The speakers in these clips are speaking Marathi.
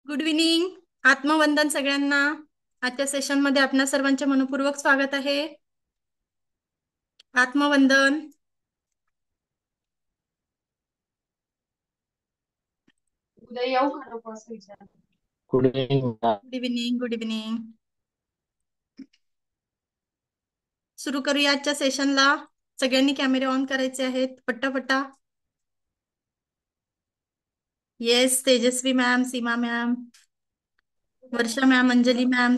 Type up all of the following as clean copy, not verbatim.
Good evening. आत्मवंदन सगळ्यांना. आजच्या सेशन मध्ये आपणा सर्वांचे मनपूर्वक स्वागत आहे. आत्मवंदन. Good evening. Good evening. Good evening. सुरू करूया आजच्या सेशनला. सगळ्यांनी कॅमेरे ऑन करायचे आहेत पट्टापट्टा. Yes, Tejaswi ma'am, Seema ma'am, Varsha ma'am, Anjali ma'am.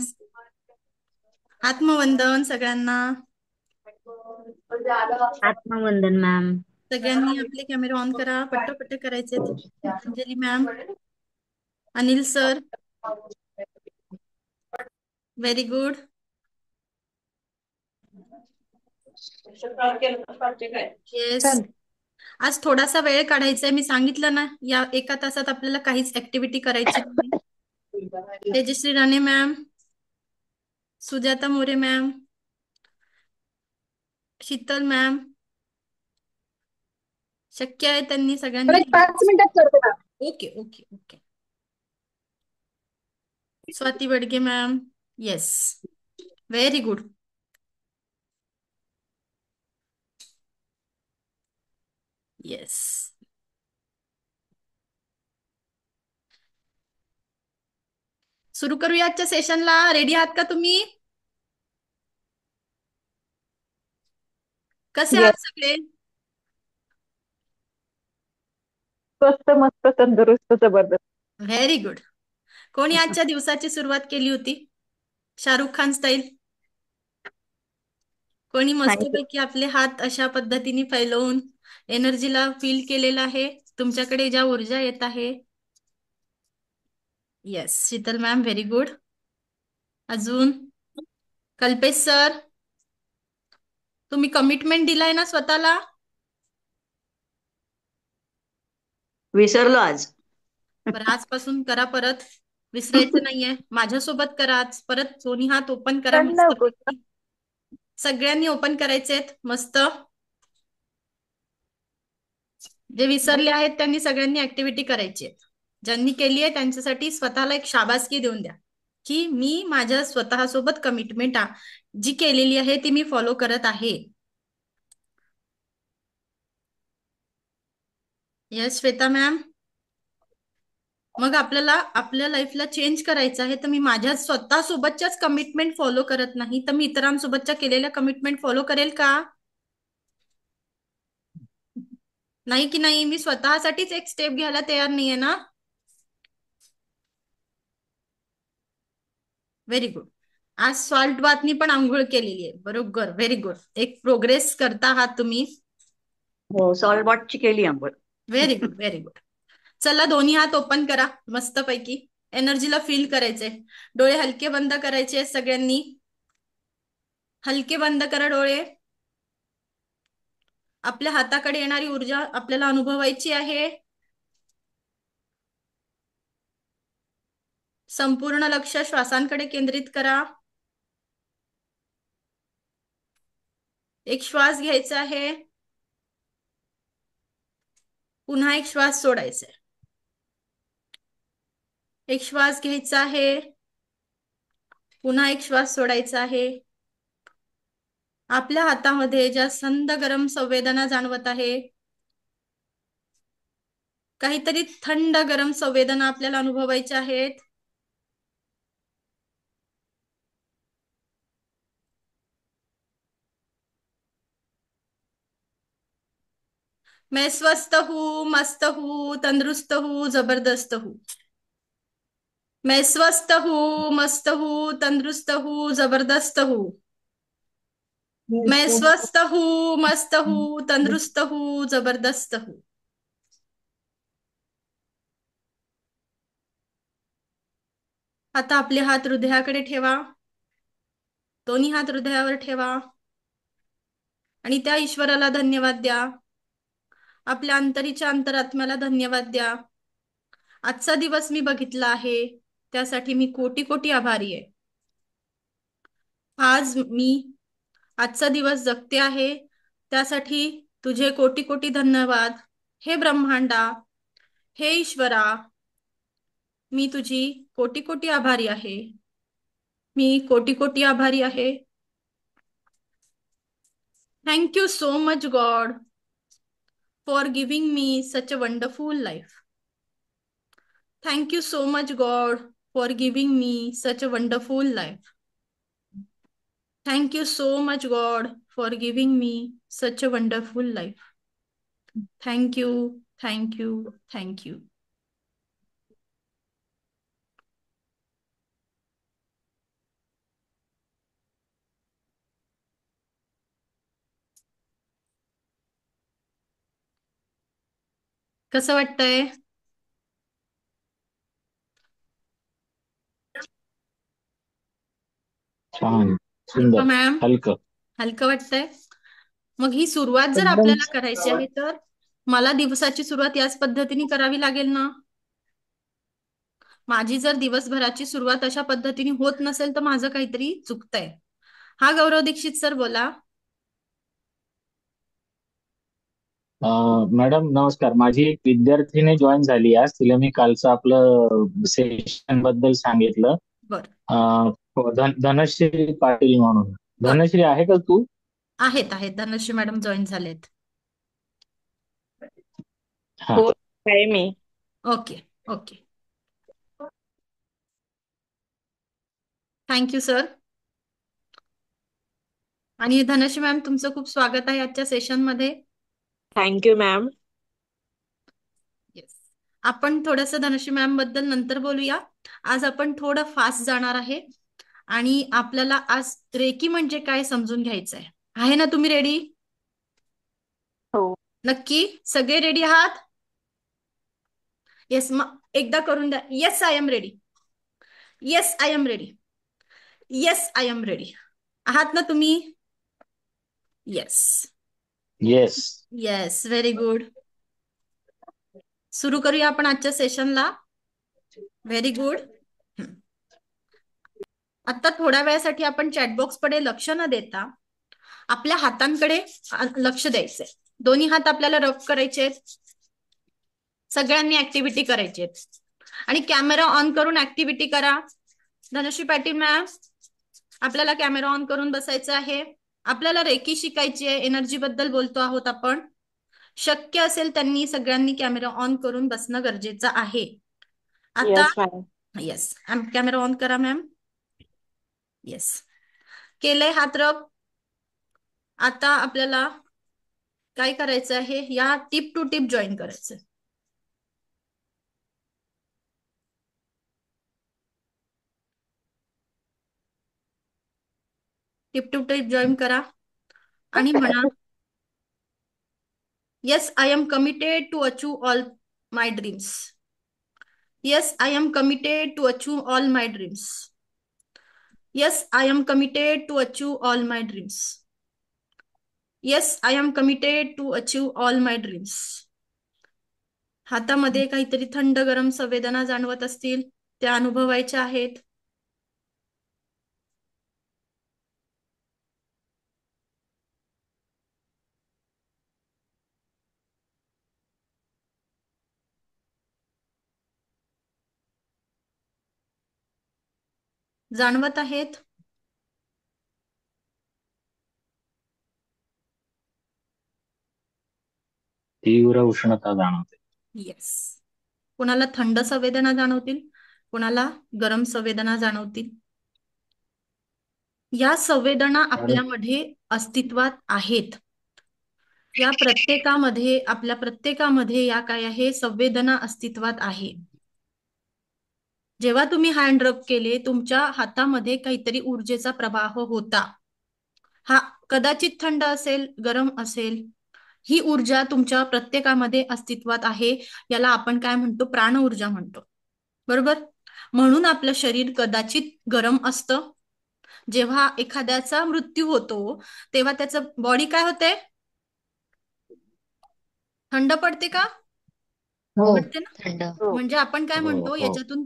आत्मवंदन सगळ्यांना. आत्मवंदन मॅम. सगळ्यांनी आपले कॅमेरे ऑन करा. पट्टापट्टा करायचे. Anjali ma'am, Anil sir, very good. Yes, आज थोडासा वेळ काढायचा आहे. मी सांगितलं ना, या एका तासात आपल्याला काहीच ऍक्टिव्हिटी करायची नाही. Tejashri Rane ma'am, Sujata More ma'am, Sheetal ma'am, शक्य आहे त्यांनी सगळ्यांनी. 5 मिनिटात करते ना. Okay okay okay. Swati Badge ma'am, yes, very good. Yes, सुरू करूया आजच्या सेशनला. रेडी आहात का तुम्ही? कसे Yes. आहात सगळे? स्वस्त मस्त तंदुरुस्त जबरदस्त. Very good. कोणी आजच्या दिवसाची सुरुवात केली होती शाहरुख खान स्टाईल? कोणी मस्तपैकी आपले हात अशा पद्धतीने फैलवून एनर्जीला फील केलेलं आहे? तुमच्याकडे ज्या ऊर्जा येत आहे. Yes, Sheetal ma'am, very good. अजून कल्पेश सर, तुम्ही कमिटमेंट दिलाय ना स्वतःला? विसरलो आज. बरं, आजपासून करा परत. विसरायचं नाहीये. माझ्यासोबत करा आज परत. दोन्ही हात ओपन करा मस्तपैकी. सगळ्यांनी ओपन करायचेत मस्त. जे विसरले आहेत त्यांनी सगळ्यांनी ऍक्टिव्हिटी करायची आहे. ज्यांनी केली आहे त्यांच्यासाठी स्वतःला एक शाबासकी देऊन द्या की मी माझ्या स्वतःसोबत कमिटमेंट जी केलेली आहे ती मी फॉलो करत आहे. Yes Shweta ma'am. मग आपल्याला आपल्या लाईफला चेंज करायचं आहे तर मी माझ्या स्वतःसोबतच्याच कमिटमेंट फॉलो करत नाही तर मी इतरांसोबतच्या केलेल्या कमिटमेंट फॉलो करेल का? नाही की नाही? मी स्वतःसाठीच एक स्टेप घ्यायला तयार नाहीये ना. Very good. आज सॉल्ट बाथनी पण आंघोळ केलेली आहे. बरोबर, व्हेरी गुड. एक प्रोग्रेस करता आहात तुम्ही. हो, सॉल्टबॉटची केली आंघोळ. Very good, very good. चला, दोन्ही हात ओपन करा मस्तपैकी. एनर्जीला फील करायचे. डोळे हलके बंद करायचे सगळ्यांनी. हलके बंद करा डोळे. आपल्या हाताकडे येणारी ऊर्जा आपल्याला अनुभवायची आहे. संपूर्ण लक्ष श्वासांकडे केंद्रित करा. एक श्वास घ्यायचा आहे. पुन्हा एक श्वास सोडायचा आहे. एक श्वास घ्यायचा आहे. पुन्हा एक श्वास सोडायचा आहे. आपल्या हातामध्ये ज्या संध गरम संवेदना जाणवत आहे, काहीतरी थंड गरम संवेदना आपल्याला अनुभवायच्या आहेत. मैं स्वस्थ हूँ, मस्त हूँ, तंदुरुस्त हूँ, जबरदस्त हूँ. मैं स्वस्थ हूँ, मस्त हूँ, तंदुरुस्त हूँ, जबरदस्त हूँ. मैं स्वस्थ हूँ, मस्त हूँ, तंदुरुस्त हूँ, जबरदस्त हूँ. आता आपले हात हृदयाकडे ठेवा. दोन्ही हात हृदयावर ठेवा आणि त्या ईश्वराला धन्यवाद द्या. आपल्या अंतरीच्या अंतरात्म्याला धन्यवाद द्या. आजचा दिवस मी बघितला आहे त्यासाठी मी कोटी कोटी आभारी आहे. आज मी आजचा दिवस जगते आहे त्यासाठी तुझे कोटी कोटी धन्यवाद. हे ब्रह्मांडा, हे ईश्वरा, मी तुझी कोटी कोटी आभारी आहे. मी कोटी कोटी आभारी आहे. Thank you so much God for giving me such a wonderful life. Thank you so much God for giving me such a wonderful life. Thank you so much, God, for giving me such a wonderful life. Thank you, thank you, thank you. कसं वाटतंय? छान, सुंदर, मॅम हलकं. हलकं वाटतंय. मग ही सुरुवात जर एकदम आपल्याला करायची आहे तर मला दिवसाची सुरुवात याच पद्धतीने करावी लागेल ना. माझी जर दिवसभराची सुरुवात अशा पद्धतीने होत नसेल तर माझं काहीतरी चुकतंय. हा गौरव दीक्षित सर बोला. मॅडम नमस्कार. माझी एक विद्यार्थिनी जॉईन झाली आज. तिला मी कालचं आपलं सेशन बद्दल सांगितलं. बर धनश्री पाटील म्हणून. बर धनश्री आहे का तू? आहेत आहेत धनश्री मॅडम जॉईन झालेत. हा, हो आहे मी. Okay okay. Thank you sir. आणि धनश्री मॅम तुमचं खूप स्वागत आहे आजच्या सेशनमध्ये. Thank you ma'am. येस. आपण थोडंसं धनश्री मॅम बद्दल नंतर बोलूया. आज आपण थोडं फास्ट जाणार आहे आणि आपल्याला आज रेकी म्हणजे काय समजून घ्यायचं आहे. आहे ना तुम्ही रेडी? हो. नक्की सगळे रेडी आहात? येस. मग एकदा करून द्या. Yes I am ready. Yes I am ready. Yes I am ready. आहात ना तुम्ही? Yes yes. Yes. Very good. सुरू करूया आपण आजच्या सेशनला. Very good. आता थोड्या वेळासाठी आपण चॅटबॉक्सकडे लक्ष न देता आपल्या हातांकडे लक्ष द्यायचंय. दोन्ही हात आपल्याला रब करायचे. सगळ्यांनी ऍक्टिव्हिटी करायची आणि कॅमेरा ऑन करून ऍक्टिव्हिटी करा. धनश्री पाटील मॅम आपल्याला कॅमेरा ऑन करून बसायचं आहे. आपल्याला रेकी शिकायची आहे. एनर्जी बद्दल बोलतो आहोत आपण. शक्य असेल त्यांनी सगळ्यांनी कॅमेरा ऑन करून बसणं गरजेचं आहे. आता yes ma'am. Yes camera on करा मॅम. येस केलंय हात रब. आता आपल्याला काय करायचं आहे, या टिप टू टिप जॉईन करायचं. टिप टू टिप जॉईन करा आणि म्हणा yes I am committed to achieve all my dreams. Yes I am committed to achieve all my dreams. Yes I am committed to achieve all my dreams. Yes I am committed to achieve all my dreams. हातामध्ये काहीतरी थंड गरम संवेदना जाणवत असतील, त्या अनुभवायच्या आहेत. जाणवत आहेत. तीव्र उष्णता जाणवते. येस. कोणाला थंड संवेदना जाणवतील, कोणाला गरम संवेदना जाणवतील. या संवेदना आपल्यामध्ये अस्तित्वात आहेत. या प्रत्येकामध्ये, आपल्या प्रत्येकामध्ये या काय आहे, संवेदना अस्तित्वात आहे. जेव्हा तुम्ही हँड रब केले, तुमच्या हातामध्ये काहीतरी ऊर्जेचा प्रवाह होता. हा कदाचित थंड असेल, गरम असेल. ही ऊर्जा तुमच्या प्रत्येकामध्ये अस्तित्वात आहे. याला आपण काय म्हणतो, प्राण ऊर्जा म्हणतो. बरोबर. म्हणून आपलं शरीर कदाचित गरम असतं. जेव्हा एखाद्याचा मृत्यू होतो तेव्हा त्याचं बॉडी काय होते, थंड पडते का? पडते ना. थंड. म्हणजे आपण काय हो, म्हणतो, हो. याच्यातून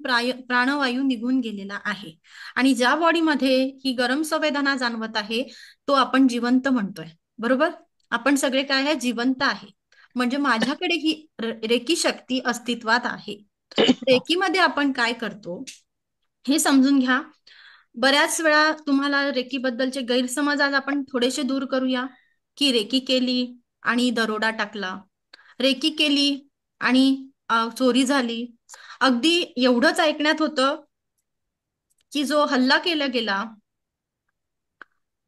प्राणवायू निघून गेलेला आहे. आणि ज्या बॉडीमध्ये ही गरम संवेदना जाणवत आहे तो आपण जिवंत म्हणतोय. बरोबर. आपण सगळे काय आहे, जिवंत आहे. म्हणजे माझ्याकडे ही रेकी शक्ती अस्तित्वात आहे. रेकीमध्ये आपण काय करतो हे समजून घ्या. बऱ्याच वेळा तुम्हाला रेकीबद्दलचे गैरसमज आज आपण थोडेसे दूर करूया. की रेकी केली आणि दरोडा टाकला, रेकी केली आणि चोरी झाली. अगदी एवढंच ऐकण्यात होतं की जो हल्ला केला गेला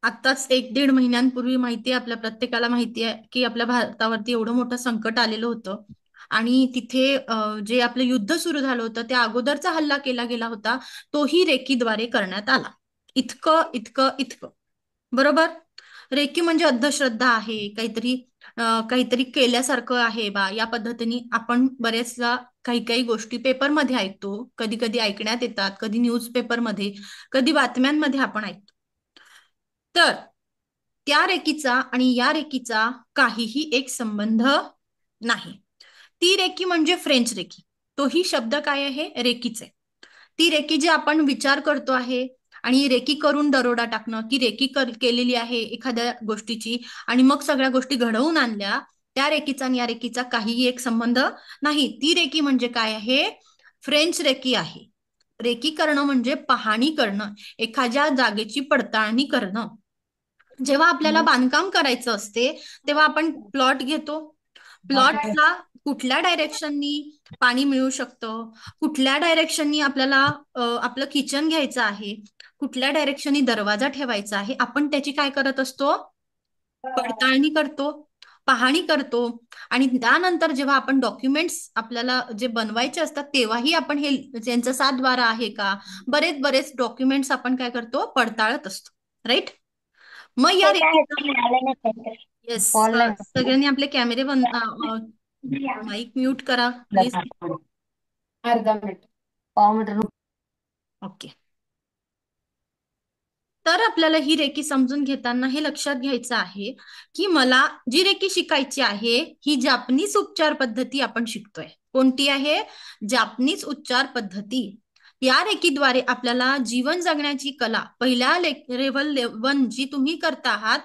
आताच 1-1.5 महिन्यांपूर्वी, माहितीये आपल्या प्रत्येकाला माहिती आहे की आपल्या भारतावरती एवढं मोठं संकट आलेलं होतं आणि तिथे जे आपलं युद्ध सुरू झालं होतं त्या अगोदरचा हल्ला केला गेला होता, तोही रेकीद्वारे करण्यात आला. इतकं इतकं इतकं. बरोबर. रेकी म्हणजे अंधश्रद्धा आहे, काहीतरी केल्यासारखं आहे बा, या पद्धतीने आपण बऱ्याचदा काही काही गोष्टी पेपरमध्ये ऐकतो, कधी कधी ऐकण्यात येतात, कधी न्यूजपेपरमध्ये, कधी बातम्यांमध्ये आपण ऐकतो. तर त्या रेकीचा आणि या रेकीचा काहीही एक संबंध नाही. ती रेकी म्हणजे फ्रेंच रेकी. तोही शब्द काय आहे? रेकीच आहे. ती रेकी जी आपण विचार करतो आहे आणि रेकी करून दरोडा टाकणं, की रेकी केलेली आहे एखाद्या गोष्टीची आणि मग सगळ्या गोष्टी घडवून आणल्या, त्या रेकीचा आणि या रेकीचा काहीही एक संबंध नाही. ती रेकी म्हणजे काय आहे? फ्रेंच रेकी आहे. रेकी करणं म्हणजे पाहणी करणं, एखाद्या जागेची पडताळणी करणं. जेव्हा आपल्याला बांधकाम करायचं असते तेव्हा आपण प्लॉट घेतो. प्लॉटला कुठल्या डायरेक्शननी पाणी मिळू शकतं, कुठल्या डायरेक्शननी आपल्याला आपलं किचन घ्यायचं आहे, कुठल्या डायरेक्शननी दरवाजा ठेवायचा आहे, आपण त्याची काय करत असतो? पडताळणी करतो, पाहणी करतो. आणि त्यानंतर जेव्हा आपण डॉक्युमेंट्स आपल्याला जे बनवायचे असतात तेव्हाही आपण हे ज्यांचा 7/12 आहे का, बरेच बरेच डॉक्युमेंट्स आपण काय करतो? पडताळत असतो. राईट. मग या रेकीचा, येस, सगळ्यांनी आपले कॅमेरे बंद, माईक म्यूट करा प्लीज. अर्धा मिनिट, पाव मिनिट. ओके. तर आपल्याला ही रेकी समजून घेताना हे लक्षात घ्यायचं आहे की मला जी रेकी शिकायची आहे ही जापनीज उपचार पद्धती आपण शिकतोय. कोणती आहे? जापनीज उपचार पद्धती. या रेकीद्वारे आपल्याला जीवन जगण्याची कला, पहिल्या लेवल 1 जी तुम्ही करता आहात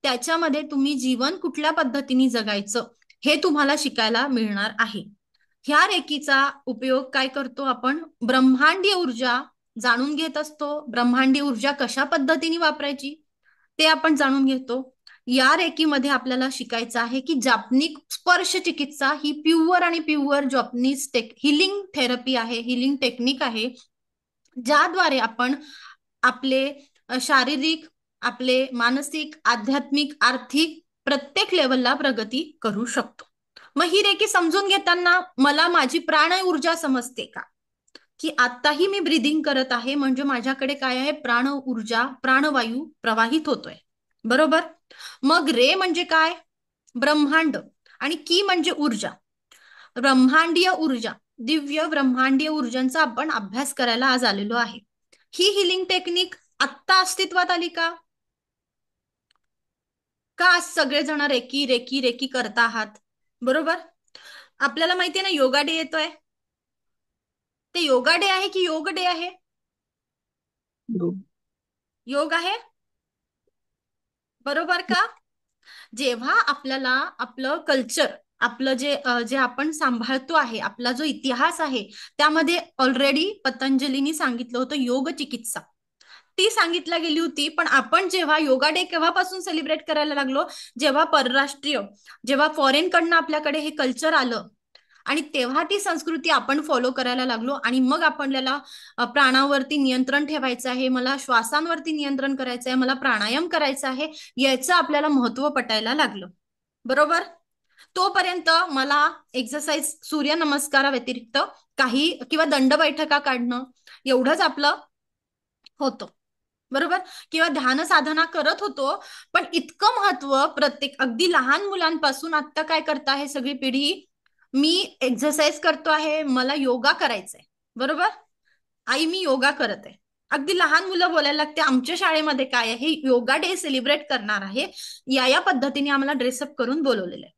त्याच्यामध्ये तुम्ही जीवन कुठल्या पद्धतीने जगायचं हे तुम्हाला शिकायला मिळणार आहे. ह्या रेकीचा उपयोग काय करतो आपण? ब्रह्मांडीय ऊर्जा जाणून घेत असतो. ब्रह्मांडीय ऊर्जा कशा पद्धतीने वापरायची ते आपण जाणून घेतो. या रेकीमध्ये आपल्याला शिकायचं आहे की जापनीज स्पर्श चिकित्सा ही प्युअर आणि प्युअर जापनीज हिलिंग थेरपी आहे, हिलिंग टेक्निक आहे, ज्याद्वारे आपण आपले शारीरिक, आपले मानसिक, आध्यात्मिक, आर्थिक प्रत्येक लेवलला प्रगती करू शकतो. मग ही रेकी समजून घेताना मला माझी प्राण ऊर्जा समजते का? की आताही मी ब्रीदिंग करत आहे म्हणजे माझ्याकडे काय आहे? प्राण ऊर्जा, प्राणवायू प्रवाहित होतोय. बरोबर. मग रे म्हणजे काय? ब्रह्मांड. आणि की म्हणजे ऊर्जा. ब्रह्मांडीय ऊर्जा, दिव्य ब्रह्मांडीय ऊर्जांचा आपण अभ्यास करायला आज आलेलो आहे. ही हिलिंग टेक्निक आत्ता अस्तित्वात आली का? आज सगळेजण रेकी रेकी रेकी करता आहात? बरोबर. आपल्याला माहितीये ना योगा डे येतोय. ते योगा डे आहे की योग डे आहे? योग आहे. बरोबर का? जेव्हा आपल्याला आपलं कल्चर, आपलं जे आपण सांभाळतो आहे, आपला जो इतिहास आहे त्यामध्ये ऑलरेडी पतंजलीनी सांगितलं होतं योग चिकित्सा, ती सांगितल्या गेली होती. पण आपण जेव्हा योगा डे केव्हापासून सेलिब्रेट करायला लागलो? जेव्हा परराष्ट्रीय, जेव्हा फॉरेन कडनं आपल्याकडे हे कल्चर आलं आणि तेव्हा ती संस्कृती आपण फॉलो करायला लागलो. आणि मग आपल्याला प्राणावरती नियंत्रण ठेवायचं आहे, मला श्वासांवरती नियंत्रण करायचं आहे, मला प्राणायाम करायचा आहे, याचं आपल्याला महत्व पटायला लागलं. बरोबर. तोपर्यंत मला एक्सरसाइज, सूर्यनमस्कारा व्यतिरिक्त काही किंवा दंड बैठका काढणं एवढंच आपलं होतं. बरोबर. किंवा ध्यान साधना करत होतो. पण इतकं महत्व प्रत्येक अगदी लहान मुलांपासून आता काय करता आहे सगळी पिढी? मी एक्सरसाइज करतो आहे, मला योगा करायचंय. बरोबर. आई मी योगा करत आहे. अगदी लहान मुलं बोलायला लागते आमच्या शाळेमध्ये काय आहे, योगा डे सेलिब्रेट करणार आहे, या पद्धतीने आम्हाला ड्रेसअप करून बोलवलेलं आहे.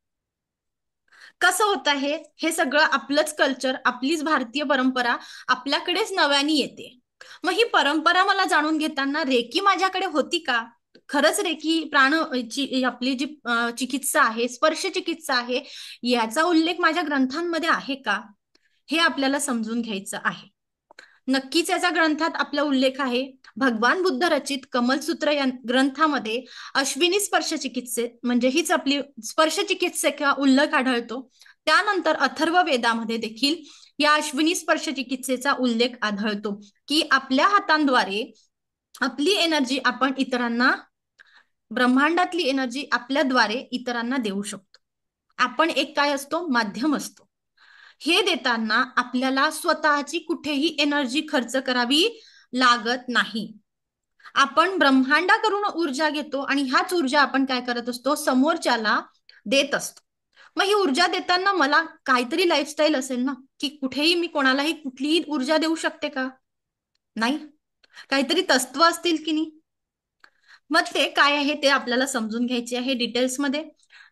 कसं होत आहे? हे सगळं आपलंच कल्चर, आपलीच भारतीय परंपरा आपल्याकडेच नव्याने येते. मग ही परंपरा मला जाणून घेताना रेकी माझ्याकडे होती का? खरंच रेकी आपली जी चिकित्सा आहे, स्पर्श चिकित्सा आहे, याचा उल्लेख माझ्या ग्रंथांमध्ये आहे का? हे आपल्याला समजून घ्यायचं आहे. नक्कीच याचा ग्रंथात आपला उल्लेख आहे. भगवान बुद्ध रचित कमलसूत्र या ग्रंथामध्ये अश्विनी स्पर्श चिकित्से म्हणजे हीच आपली स्पर्श चिकित्सेचा उल्लेख आढळतो. त्यानंतर अथर्व वेदामध्ये देखील या अश्विनी स्पर्श चिकित्सेचा उल्लेख आढळतो की आपल्या हातांद्वारे आपली एनर्जी आपण इतरांना, ब्रह्मांडातली एनर्जी आपल्याद्वारे इतरांना देऊ शकतो. आपण एक काय असतो, माध्यम असतो. हे देताना आपल्याला स्वतःची कुठेही एनर्जी खर्च करावी लागत नाही. आपण ब्रह्मांडाकडून ऊर्जा घेतो आणि ह्याच ऊर्जा आपण काय करत असतो, समोरच्याला देत असतो. मग ही ऊर्जा देताना मला काहीतरी लाईफस्टाईल असेल ना, की कुठेही मी कोणालाही कुठलीही ऊर्जा देऊ शकते का? नाही. काहीतरी तत्व असतील की नाही. मग ते काय आहे ते आपल्याला समजून घ्यायचे आहे डिटेल्समध्ये.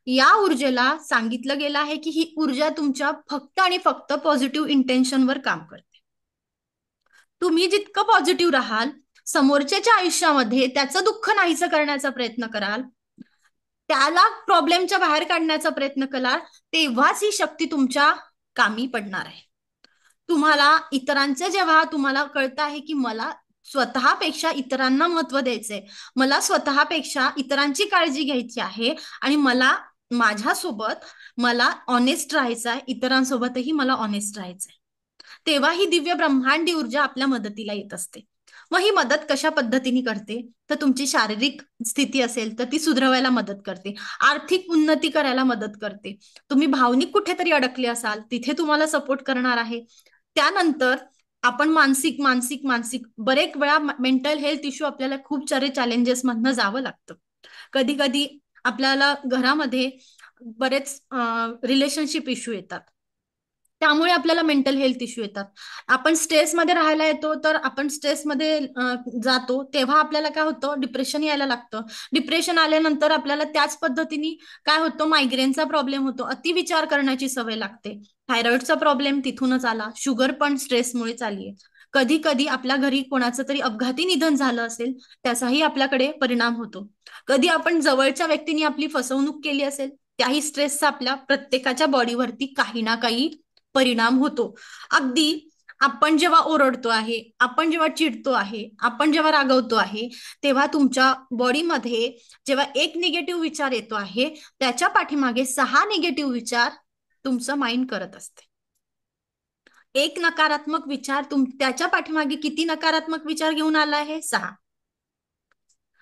या ऊर्जेला सांगितलं गेलं आहे की ही ऊर्जा तुमच्या फक्त आणि फक्त पॉझिटिव्ह इंटेन्शनवर काम करते. तुम्ही जितकं पॉझिटिव्ह राहाल, समोरच्याच्या आयुष्यामध्ये त्याचं दुःख नाहीसं करण्याचा प्रयत्न कराल, त्याला प्रॉब्लेमच्या बाहेर काढण्याचा प्रयत्न कराल, तेव्हाच ही शक्ती तुमच्या कामी पडणार आहे. तुम्हाला इतरांचे जेव्हा तुम्हाला कळतं आहे की मला स्वतःपेक्षा इतरांना महत्व द्यायचंय, मला स्वतःपेक्षा इतरांची काळजी घ्यायची आहे आणि मला माझ्यासोबत मला ऑनेस्ट राहायचं आहे, इतरांसोबतही मला ऑनेस्ट राहायचंय, तेव्हा ही दिव्य ब्रह्मांडी ऊर्जा आपल्या मदतीला येत असते. मग ही मदत कशा पद्धतीने करते, तर तुमची शारीरिक स्थिती असेल तर ती सुधारायला मदत करते, आर्थिक उन्नती करायला मदत करते, तुम्ही भावनिक कुठेतरी अडकले असाल तिथे तुम्हाला सपोर्ट करणार आहे. त्यानंतर आपण मानसिक मानसिक मानसिक बरेच वेळा मेंटल हेल्थ इश्यू आपल्याला खूप सारे चॅलेंजेस मधनं जावं लागतं. कधी कधी आपल्याला घरामध्ये बरेच रिलेशनशिप इश्यू येतात, त्यामुळे आपल्याला मेंटल हेल्थ इश्यू येतात. आपण स्ट्रेसमध्ये राहायला येतो, तर आपण स्ट्रेसमध्ये जातो तेव्हा आपल्याला काय होतं, डिप्रेशन यायला लागतं. डिप्रेशन आल्यानंतर आपल्याला त्याच पद्धतीने काय होतं, मायग्रेनचा प्रॉब्लेम होतो, अतिविचार करण्याची सवय लागते. थायरॉइडचा प्रॉब्लेम तिथूनच आला, शुगर पण स्ट्रेसमुळे आलीये. कधी कधी आपल्या घरी कोणाचं तरी अपघाती निधन झालं असेल, त्याचाही आपल्याकडे परिणाम होतो. कधी आपण जवळच्या व्यक्तीने आपली फसवणूक केली असेल, त्याही स्ट्रेसचा आपल्या प्रत्येकाच्या बॉडीवरती काही ना काही परिणाम होतो. अगदी आपण जेव्हा ओरडतो आहे, आपण जेव्हा चिडतो आहे, आपण जेव्हा रागवतो आहे, तेव्हा तुमच्या बॉडीमध्ये जेव्हा एक निगेटिव्ह विचार येतो आहे, त्याच्या पाठीमागे 6 निगेटिव्ह विचार तुमचं माइंड करत असते. एक नकारात्मक विचार त्याच्या पाठीमागे किती नकारात्मक विचार घेऊन आला आहे, 6.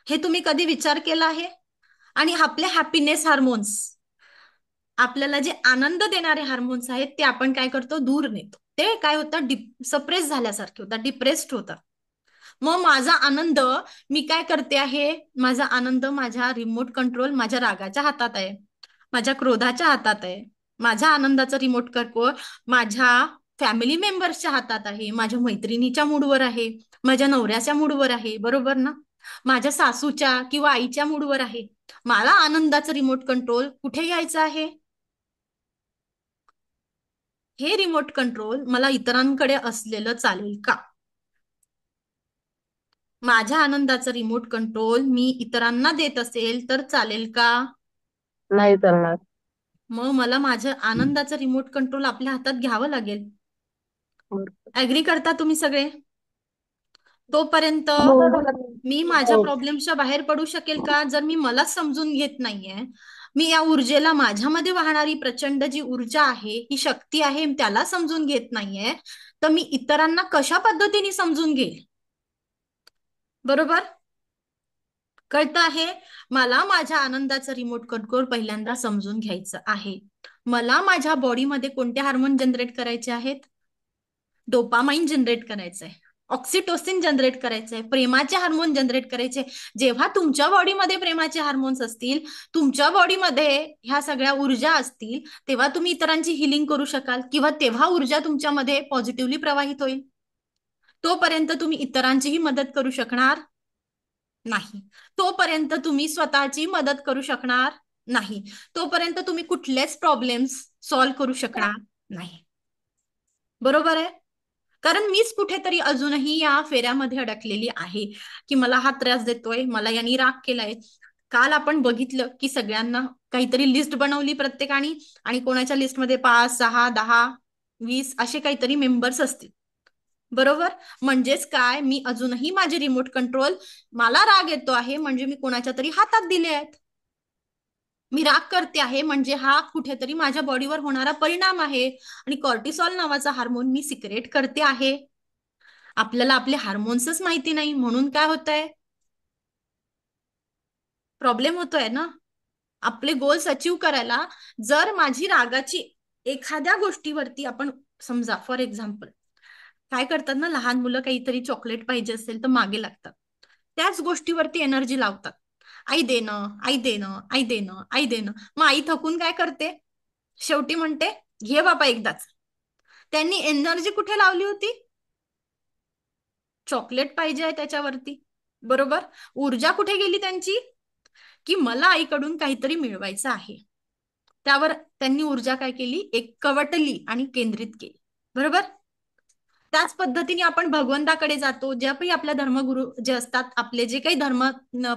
हे तुम्ही कधी विचार केला आहे? आणि आपले हॅपीनेस हार्मोन्स, आपल्याला जे आनंद देणारे हार्मोन्स आहेत ते आपण काय करतो, दूर नेतो. ते काय होतं, सप्रेस झाल्यासारखे होतात, डिप्रेस्ड होतात. मग माझा आनंद मी काय करते आहे, माझा आनंद माझ्या रिमोट कंट्रोल माझ्या रागाच्या हातात आहे, माझ्या क्रोधाच्या हातात आहे. माझ्या आनंदाचा रिमोट कंट्रोल माझ्या फॅमिली मेंबर्सच्या हातात आहे, माझ्या मैत्रिणीच्या मूडवर आहे, माझ्या नवऱ्याच्या मूडवर आहे, बरोबर ना, माझ्या सासूच्या किंवा आईच्या मूडवर आहे. मला आनंदाचं रिमोट कंट्रोल कुठे घ्यायचं आहे? हे रिमोट कंट्रोल मला इतरांकडे असलेलं चालेल का? माझ्या आनंदाचा रिमोट कंट्रोल मी इतरांना देत असेल तर चालेल का? नाही चालणार. मग मला माझ्या आनंदाचा रिमोट कंट्रोल आपल्या हातात घ्यावं लागेल. ऍग्री करता तुम्ही सगळे? तोपर्यंत मी माझ्या प्रॉब्लेमच्या बाहेर पडू शकेल का? जर मी मला समजून घेत नाहीये, मी या ऊर्जेला, माझ्यामध्ये वाहणारी प्रचंड जी ऊर्जा आहे, ही शक्ती आहे, त्याला समजून घेत नाहीये, तर मी इतरांना कशा पद्धतीने समजून घेईल? बरोबर कळतं आहे? मला माझ्या आनंदाचं रिमोट कंट्रोल पहिल्यांदा समजून घ्यायचं आहे. मला माझ्या बॉडीमध्ये कोणते हार्मोन जनरेट करायचे आहेत? डोपामाइन जनरेट करायचंय, ऑक्सिटोसिन जनरेट करायचंय, प्रेमाचे हार्मोन जनरेट करायचे. जेव्हा तुमच्या बॉडीमध्ये प्रेमाचे हार्मोन्स असतील, तुमच्या बॉडीमध्ये ह्या सगळ्या ऊर्जा असतील, तेव्हा तुम्ही इतरांची हिलिंग करू शकाल किंवा तेव्हा ऊर्जा तुमच्यामध्ये पॉझिटिव्हली प्रवाहित होईल. तोपर्यंत तुम्ही इतरांचीही मदत करू शकणार नाही. तोपर्यंत तुम्ही स्वतःची मदत करू शकणार नाही. तोपर्यंत तुम्ही कुठलेच प्रॉब्लेम्स सॉल्व्ह करू शकणार नाही. बरोबर आहे? कारण मीच कुठेतरी अजूनही या फेऱ्यामध्ये अडकलेली आहे की मला हा त्रास देतोय, मला यांनी राग केलाय. काल आपण बघितलं की सगळ्यांना काहीतरी लिस्ट बनवली प्रत्येकाने, आणि कोणाच्या लिस्टमध्ये 5, 6, 10 20 असे काहीतरी मेंबर्स असतील, बरोबर. म्हणजेच काय, मी अजूनही माझे रिमोट कंट्रोल, मला राग येतो आहे म्हणजे मी कोणाच्या तरी हातात दिले आहेत. मी राग करते आहे म्हणजे हा कुठेतरी माझ्या बॉडीवर होणारा परिणाम आहे, आणि कॉर्टिसॉल नावाचा हार्मोन मी सिक्रेट करते आहे. आपल्याला आपले हार्मोन्सच माहिती नाही म्हणून काय होत आहे, प्रॉब्लेम होतोय ना. आपले गोल्स अचीव करायला जर माझी रागाची एखाद्या गोष्टीवरती, आपण समजा फॉर एक्झाम्पल काय करतात ना, लहान मुलं काहीतरी चॉकलेट पाहिजे असेल तर मागे लागतात, त्याच गोष्टीवरती एनर्जी लावतात. आई देणं, आई देणं, आई देणं, आई देणं. मग आई थकून काय करते, शेवटी म्हणते घे बाबा एकदाच. त्यांनी एनर्जी कुठे लावली होती, चॉकलेट पाहिजे आहे त्याच्यावरती, बरोबर. ऊर्जा कुठे गेली त्यांची, की मला आईकडून काहीतरी मिळवायचं आहे. त्यावर त्यांनी ऊर्जा काय केली, एक कवटली आणि केंद्रित केली, बरोबर. त्याच पद्धतीने आपण भगवंताकडे जातो, ज्या काही आपल्या धर्मगुरू जे असतात, आपले जे काही धर्म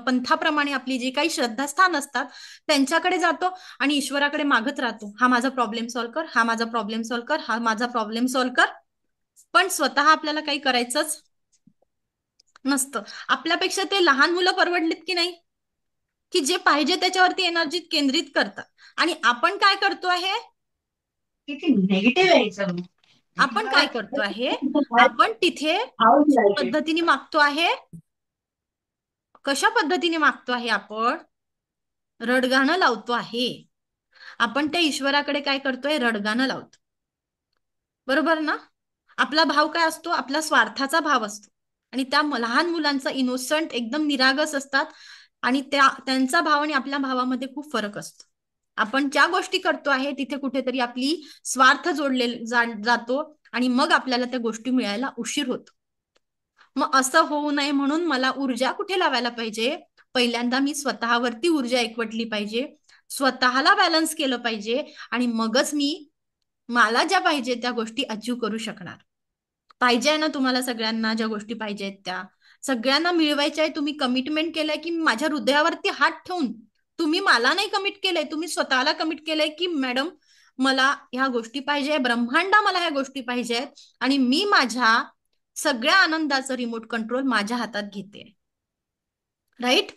पंथाप्रमाणे आपली जी काही श्रद्धास्थान असतात त्यांच्याकडे जातो आणि ईश्वराकडे मागत राहतो, हा माझा प्रॉब्लेम सॉल्व्ह कर, हा माझा प्रॉब्लेम सॉल्व्ह कर, हा माझा प्रॉब्लेम सॉल्व्ह कर. पण स्वतः आपल्याला काही करायचंच नसतं. आपल्यापेक्षा ते लहान मुलं परवडलीत की नाही, की जे पाहिजे त्याच्यावरती एनर्जी केंद्रित करतात. आणि आपण काय करतो आहे, किती निगेटिव्ह आहे. आपण काय करतो आहे, आपण तिथे पद्धतीने मागतो आहे. कशा पद्धतीने मागतो आहे, आपण रडगाणं लावतो आहे. आपण त्या ईश्वराकडे काय करतोय, रडगाणं लावतो, बरोबर ना. आपला भाव काय असतो, आपला स्वार्थाचा भाव असतो. आणि त्या लहान मुलांचा इनोसंट एकदम निरागस असतात, आणि त्यांचा भाव आणि आपल्या भावामध्ये खूप फरक असतो. आपण ज्या गोष्टी करतो आहे तिथे कुठेतरी आपली स्वार्थ जोडले जातो, आणि मग आपल्याला त्या गोष्टी मिळायला उशीर होतो. मग असं होऊ नये म्हणून मला ऊर्जा कुठे लावायला पाहिजे, पहिल्यांदा मी स्वतःवरती ऊर्जा एकवटली पाहिजे, स्वतःला बॅलन्स केलं पाहिजे, आणि मगच मी मला ज्या पाहिजे त्या गोष्टी अचीव करू शकणार. पाहिजे ना तुम्हाला सगळ्यांना, ज्या गोष्टी पाहिजे आहेत त्या सगळ्यांना मिळवायच्या आहे. तुम्ही कमिटमेंट केलंय की माझ्या हृदयावरती हात ठेवून, तुम्ही मला नाही कमिट केलंय, तुम्ही स्वतःला कमिट केलंय की मॅडम मला ह्या गोष्टी पाहिजे, ब्रह्मांडा मला ह्या गोष्टी पाहिजे आहेत, आणि मी माझ्या सगळ्या आनंदाचं रिमोट कंट्रोल माझ्या हातात घेते. राईट,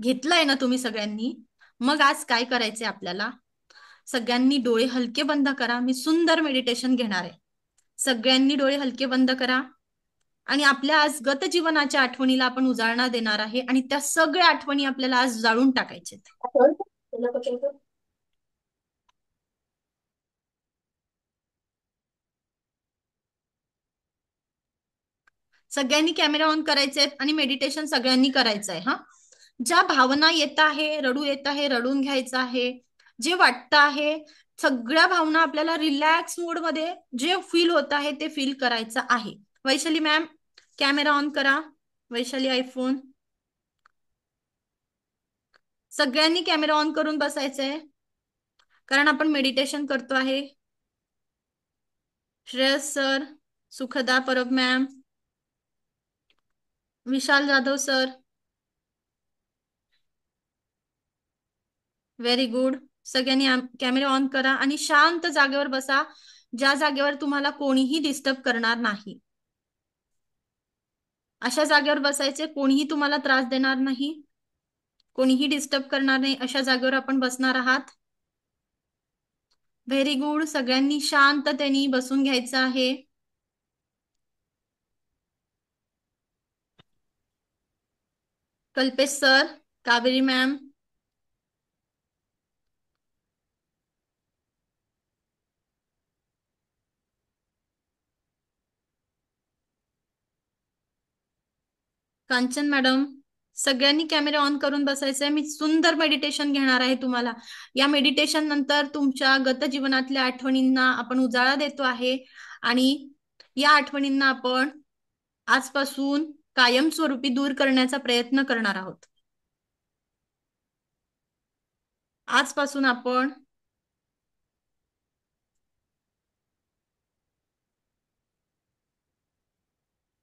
घेतलंय ना तुम्ही सगळ्यांनी. मग आज काय करायचंय आपल्याला, सगळ्यांनी डोळे हलके बंद करा. मी सुंदर मेडिटेशन घेणार आहे. सगळ्यांनी डोळे हलके बंद करा, आणि आपल्या आज गत जीवनाच्या आठवणीला आपण उजाळणा देणार आहे, आणि त्या सगळ्या आठवणी आपल्याला आज जाळून टाकायचे. सगळ्यांनी कॅमेरा ऑन करायचे आणि मेडिटेशन सगळ्यांनी करायचं आहे. हा, ज्या भावना येत आहे, रडू येत आहे, रडून घ्यायचं आहे. जे वाटतं आहे, सगळ्या भावना आपल्याला रिलॅक्स मोड मध्ये जे फील होत आहे ते फील करायचं आहे. वैशाली मॅम कॅमेरा ऑन करा. वैशाली आयफोन, सगळ्यांनी कॅमेरा ऑन करून बसायचंय, कारण आपण मेडिटेशन करतो आहे. श्रेयस सर, सुखदा परब मॅम, विशाल जाधव सर, व्हेरी गुड. सगळ्यांनी कॅमेरा ऑन करा आणि शांत जागेवर बसा, ज्या जागेवर तुम्हाला कोणीही डिस्टर्ब करणार नाही. अशा जागेवर बसायचे, कोणीही तुम्हाला त्रास देणार नाही, कोणीही डिस्टर्ब करणार नाही, अशा जागेवर आपण बसणार आहात. Very good. सगळ्यांनी शांततेने बसून घ्यायचं आहे. Kalpesh sir, Kaveri ma'am, Kanchan madam, सगळ्यांनी कॅमेरा ऑन करून बसायचंय. मी सुंदर मेडिटेशन घेणार आहे तुम्हाला. या मेडिटेशन नंतर तुमच्या गत जीवनातल्या आठवणींना आपण उजाळा देतो आहे, आणि या आठवणींना आपण आजपासून कायमस्वरूपी दूर करण्याचा प्रयत्न करणार आहोत. आजपासून आपण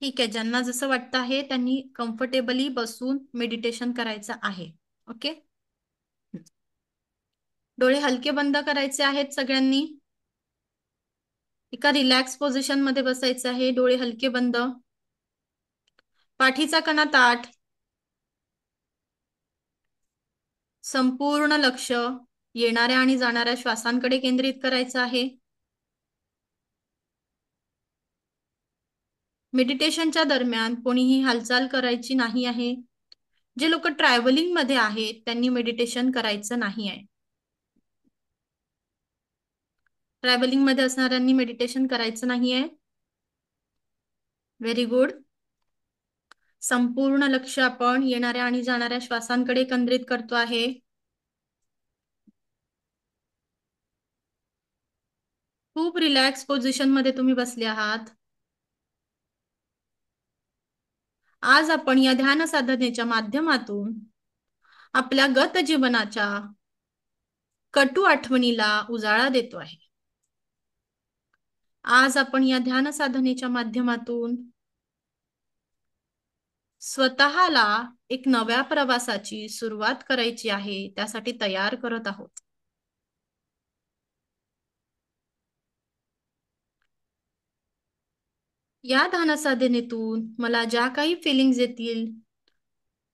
ठीक आहे, ज्यांना जसं वाटतं आहे त्यांनी कम्फर्टेबली बसून मेडिटेशन करायचं आहे. ओके, डोळे हलके बंद करायचे आहेत सगळ्यांनी. एका रिलॅक्स पोझिशन मध्ये बसायचं आहे. डोळे हलके बंद, पाठीचा कणा ताठ, संपूर्ण लक्ष येणाऱ्या आणि जाणाऱ्या श्वासांकडे केंद्रित करायचं आहे. मेडिटेशनच्या दरम्यान कोणीही हालचाल करायची नाही आहे. जे लोक ट्रॅव्हलिंग मध्ये आहेत त्यांनी मेडिटेशन करायचं नाही आहे. ट्रॅव्हलिंग मध्ये असणाऱ्यांनी मेडिटेशन करायचं नाहीये. Very good. संपूर्ण लक्ष आपण येणाऱ्या आणि जाणाऱ्या श्वासांकडे केंद्रित करतो आहे. खूप रिलॅक्स पोझिशन मध्ये तुम्ही बसले आहात. आज आपण या ध्यान साधनेच्या माध्यमातून आपल्या गत जीवनाच्या कटू आठवणीला उजाळा देतो आहे. आज आपण या ध्यान साधनेच्या माध्यमातून स्वतःला एक नव्या प्रवासाची सुरुवात करायची आहे, त्यासाठी तयार करत आहोत. या ध्यान साधनेतून मला ज्या काही फिलिंग्ज येतील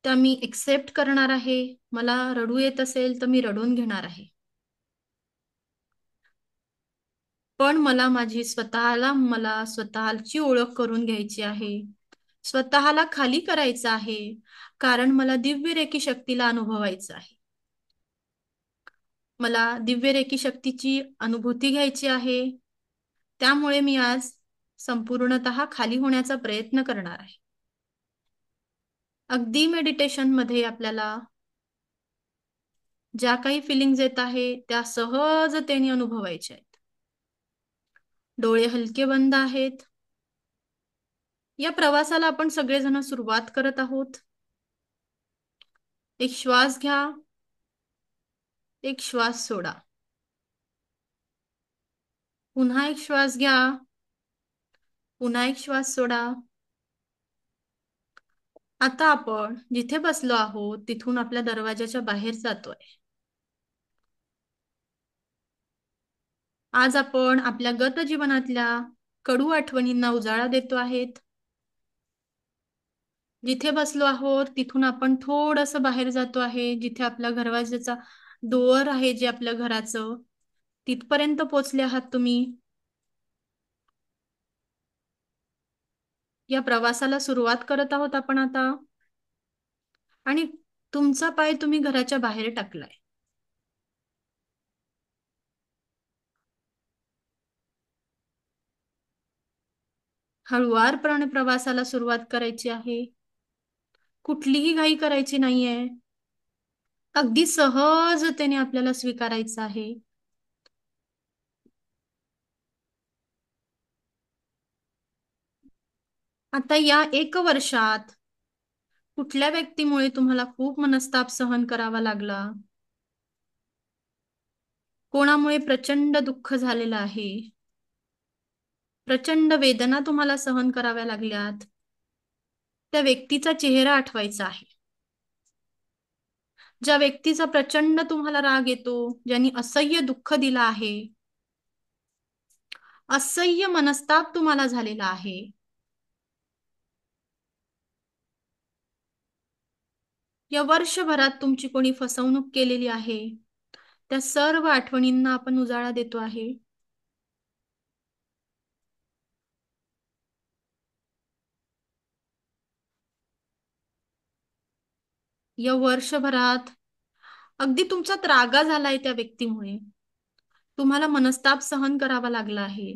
त्या मी एक्सेप्ट करणार आहे. मला रडू येत असेल तर मी रडून घेणार आहे. पण मला स्वतःची ओळख करून घ्यायची आहे. स्वतःला खाली करायचं आहे, कारण मला दिव्य रेकी शक्तीला अनुभवायचं आहे. मला दिव्य रेकी शक्तीची अनुभूती घ्यायची आहे. त्यामुळे मी आज संपूर्णतः खाली होण्याचा प्रयत्न करणार आहे. अगदी मेडिटेशन मध्ये आपल्याला ज्या काही फिलिंग्ज येत आहे त्या सहजतेने अनुभवायच्या आहेत. डोळे हलके बंद आहेत. या प्रवासाला आपण सगळेजण सुरुवात करत आहोत. एक श्वास घ्या, एक श्वास सोडा. पुन्हा एक श्वास घ्या, पुन्हा एक श्वास सोडा. आता आपण जिथे बसलो आहोत तिथून आपल्या दरवाजाच्या बाहेर जातोय. आज आपण आपल्या गत जीवनातल्या कडू आठवणींना उजाळा देतो आहेत. जिथे बसलो आहोत तिथून आपण थोडंसं बाहेर जातो आहे. जिथे आपल्या दरवाजाचा डोअर आहे, जे आपल्या घराचं, तिथपर्यंत पोहोचले आहात तुम्ही. या प्रवासाला सुरुवात करत आहोत आपण आता. आणि तुमचा पाय तुम्ही घराच्या बाहेर टाकलाय. हळुवारपणे प्रवासाला सुरुवात करायची आहे. कुठलीही घाई करायची नाहीये. अगदी सहजतेने आपल्याला स्वीकारायचं आहे. आता या 1 वर्षात कुठल्या व्यक्तीमुळे तुम्हाला खूप मनस्ताप सहन करावा लागला? कोणामुळे प्रचंड दुःख झालेलं आहे? प्रचंड वेदना तुम्हाला सहन कराव्या लागल्यात? त्या व्यक्तीचा चेहरा आठवायचा आहे. ज्या व्यक्तीचा प्रचंड तुम्हाला राग येतो, ज्यांनी असह्य दुःख दिलं आहे, असह्य मनस्ताप तुम्हाला झालेला आहे, या वर्षभरात तुमची कोणी फसवणूक केलेली आहे, त्या सर्व आठवणींना आपण उजाळा देतो आहे. या वर्षभरात अगदी तुमचा त्रागा झालाय त्या व्यक्तीमुळे, तुम्हाला मनस्ताप सहन करावा लागला आहे,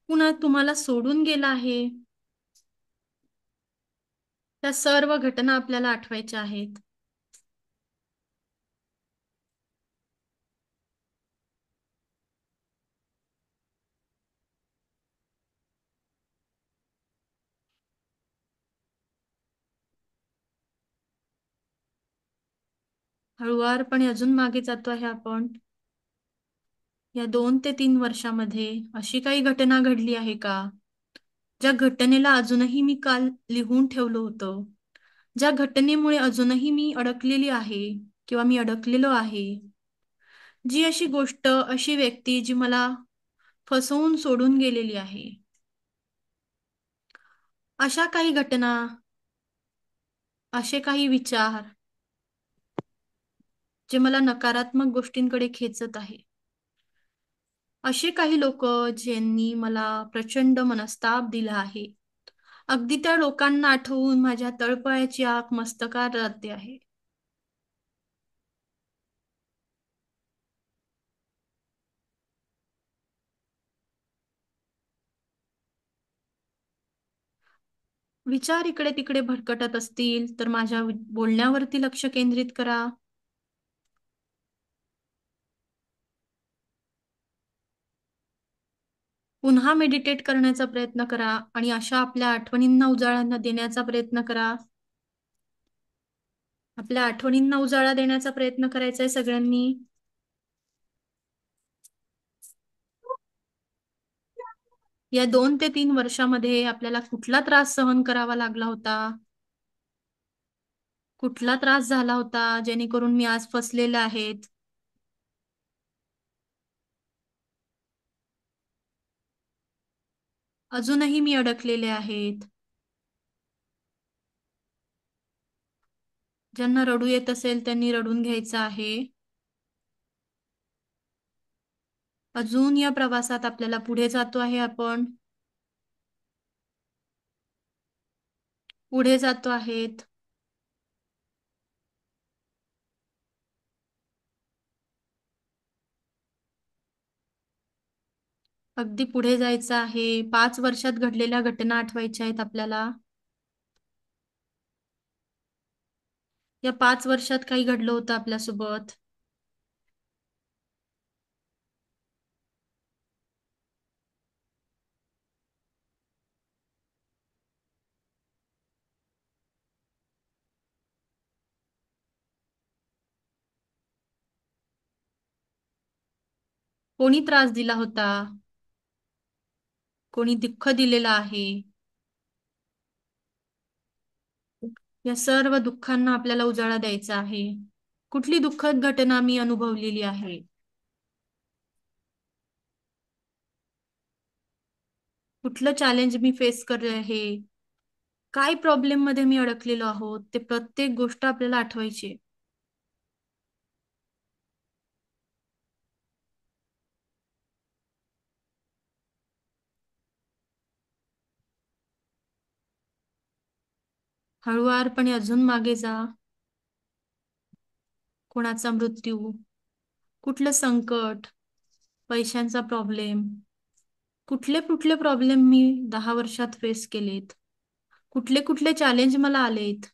पुन्हा तुम्हाला सोडून गेला आहे. त्या सर्व घटना आपल्याला आठवायच्या आहेत. हळुवारपणे अजून मागे जातो आहे आपण. या 2 ते 3 वर्षामध्ये अशी काही घटना घडली आहे का, ज्या घटनेला अजूनही मी काल लिहून ठेवलं होतं, ज्या घटनेमुळे अजूनही मी अडकलेली आहे किंवा मी अडकलेलो आहे, जी अशी गोष्ट, अशी व्यक्ती जी मला फसवून सोडून गेलेली आहे, अशा काही घटना, असे काही विचार जे मला नकारात्मक गोष्टींकडे खेचत आहे, असे काही लोक ज्यांनी मला प्रचंड मनस्ताप दिला आहे, अगदी त्या लोकांना आठवून माझ्या तळपायाची आग मस्तकात जाते आहे. विचार इकडे तिकडे भरकटत असतील तर माझ्या बोलण्यावरती लक्ष केंद्रित करा. पुन्हा मेडिटेट करण्याचा प्रयत्न करा आणि अशा आपल्या आठवणींना उजाळा देण्याचा प्रयत्न करा. आपल्या आठवणींना उजाळा देण्याचा प्रयत्न करायचा आहे सगळ्यांनी. या 2 ते 3 वर्षामध्ये आपल्याला कुठला त्रास सहन करावा लागला होता, कुठला त्रास झाला होता जेणेकरून मी आज फसलेले आहेत, अजूनही मी अडकलेले आहेत. ज्यांना रडू येत असेल त्यांनी रडून घ्यायचं आहे. अजून या प्रवासात आपल्याला पुढे जातो आहे, आपण पुढे जातो आहेत. अगदी पुढे जायचं आहे. 5 वर्षात घडलेल्या घटना आठवायच्या आहेत आपल्याला. या 5 वर्षात काही घडलं होतं आपल्यासोबत. कोणी त्रास दिला होता, कोणी दुःख दिलेलं आहे. या सर्व दुःखांना आपल्याला उजाळा द्यायचा आहे. कुठली दुःखद घटना मी अनुभवलेली आहे, कुठलं चॅलेंज मी फेस करत आहे, काय प्रॉब्लेम मध्ये मी अडकलेलो आहोत, ते प्रत्येक गोष्ट आपल्याला आठवायची. हळुवारपणे अजून मागे जा. कोणाचा मृत्यू, कुठलं संकट, पैशांचा प्रॉब्लेम, कुठले कुठले प्रॉब्लेम मी 10 वर्षात फेस केलेत, कुठले कुठले चॅलेंज मला आलेत,